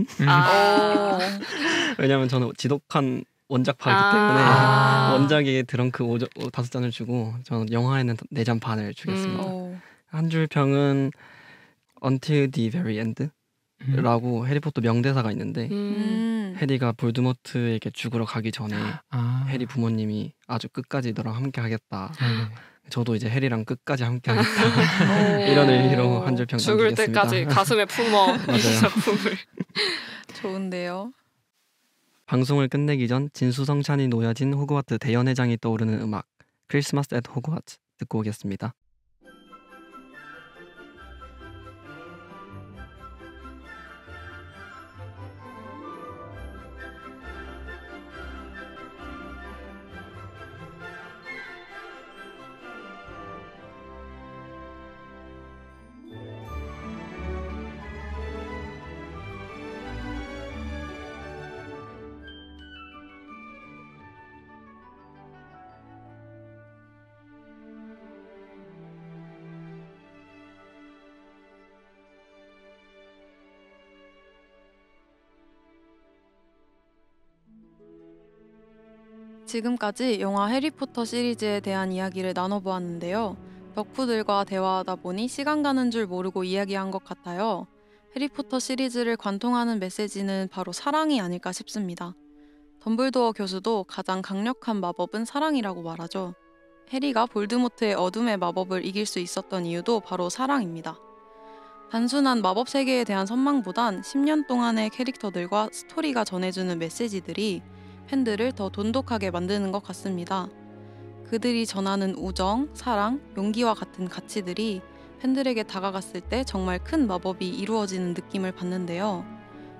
왜냐면 저는 지독한 원작파이기 때문에 원작에 드렁크 5잔을 주고 저는 영화에는 4잔 반을 주겠습니다. 한 줄 평은 Until the very end 라고 해리포터 명대사가 있는데 해리가 볼드모트에게 죽으러 가기 전에 해리 부모님이 아주 끝까지 너랑 함께 하겠다. 저도 이제 해리랑 끝까지 함께 하겠다. 이런 의미로 한 줄 평 죽을 남기겠습니다. 때까지 가슴에 품어 이 작품을. 좋은데요. 방송을 끝내기 전 진수성찬이 놓여진 호그와트 대연회장이 떠오르는 음악 크리스마스 앳 호그와트 듣고 오겠습니다. 지금까지 영화 해리포터 시리즈에 대한 이야기를 나눠보았는데요. 덕후들과 대화하다 보니 시간 가는 줄 모르고 이야기한 것 같아요. 해리포터 시리즈를 관통하는 메시지는 바로 사랑이 아닐까 싶습니다. 덤블도어 교수도 가장 강력한 마법은 사랑이라고 말하죠. 해리가 볼드모트의 어둠의 마법을 이길 수 있었던 이유도 바로 사랑입니다. 단순한 마법 세계에 대한 선망보단 10년 동안의 캐릭터들과 스토리가 전해주는 메시지들이 팬들을 더 돈독하게 만드는 것 같습니다. 그들이 전하는 우정, 사랑, 용기와 같은 가치들이 팬들에게 다가갔을 때 정말 큰 마법이 이루어지는 느낌을 받는데요.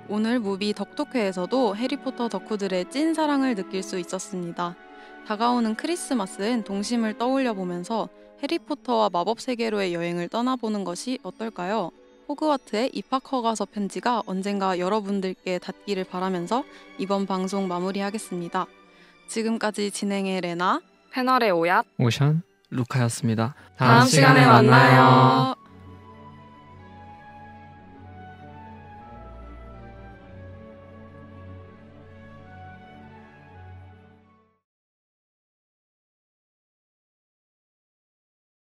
오늘 무비 덕톡회에서도 해리포터 덕후들의 찐 사랑을 느낄 수 있었습니다. 다가오는 크리스마스엔 동심을 떠올려 보면서 해리포터와 마법 세계로의 여행을 떠나보는 것이 어떨까요? 호그와트의 입학 허가서 편지가 언젠가 여러분들께 닿기를 바라면서 이번 방송 마무리하겠습니다. 지금까지 진행의 레나, 패널의 오얏, 오션, 루카였습니다. 다음 시간에 만나요.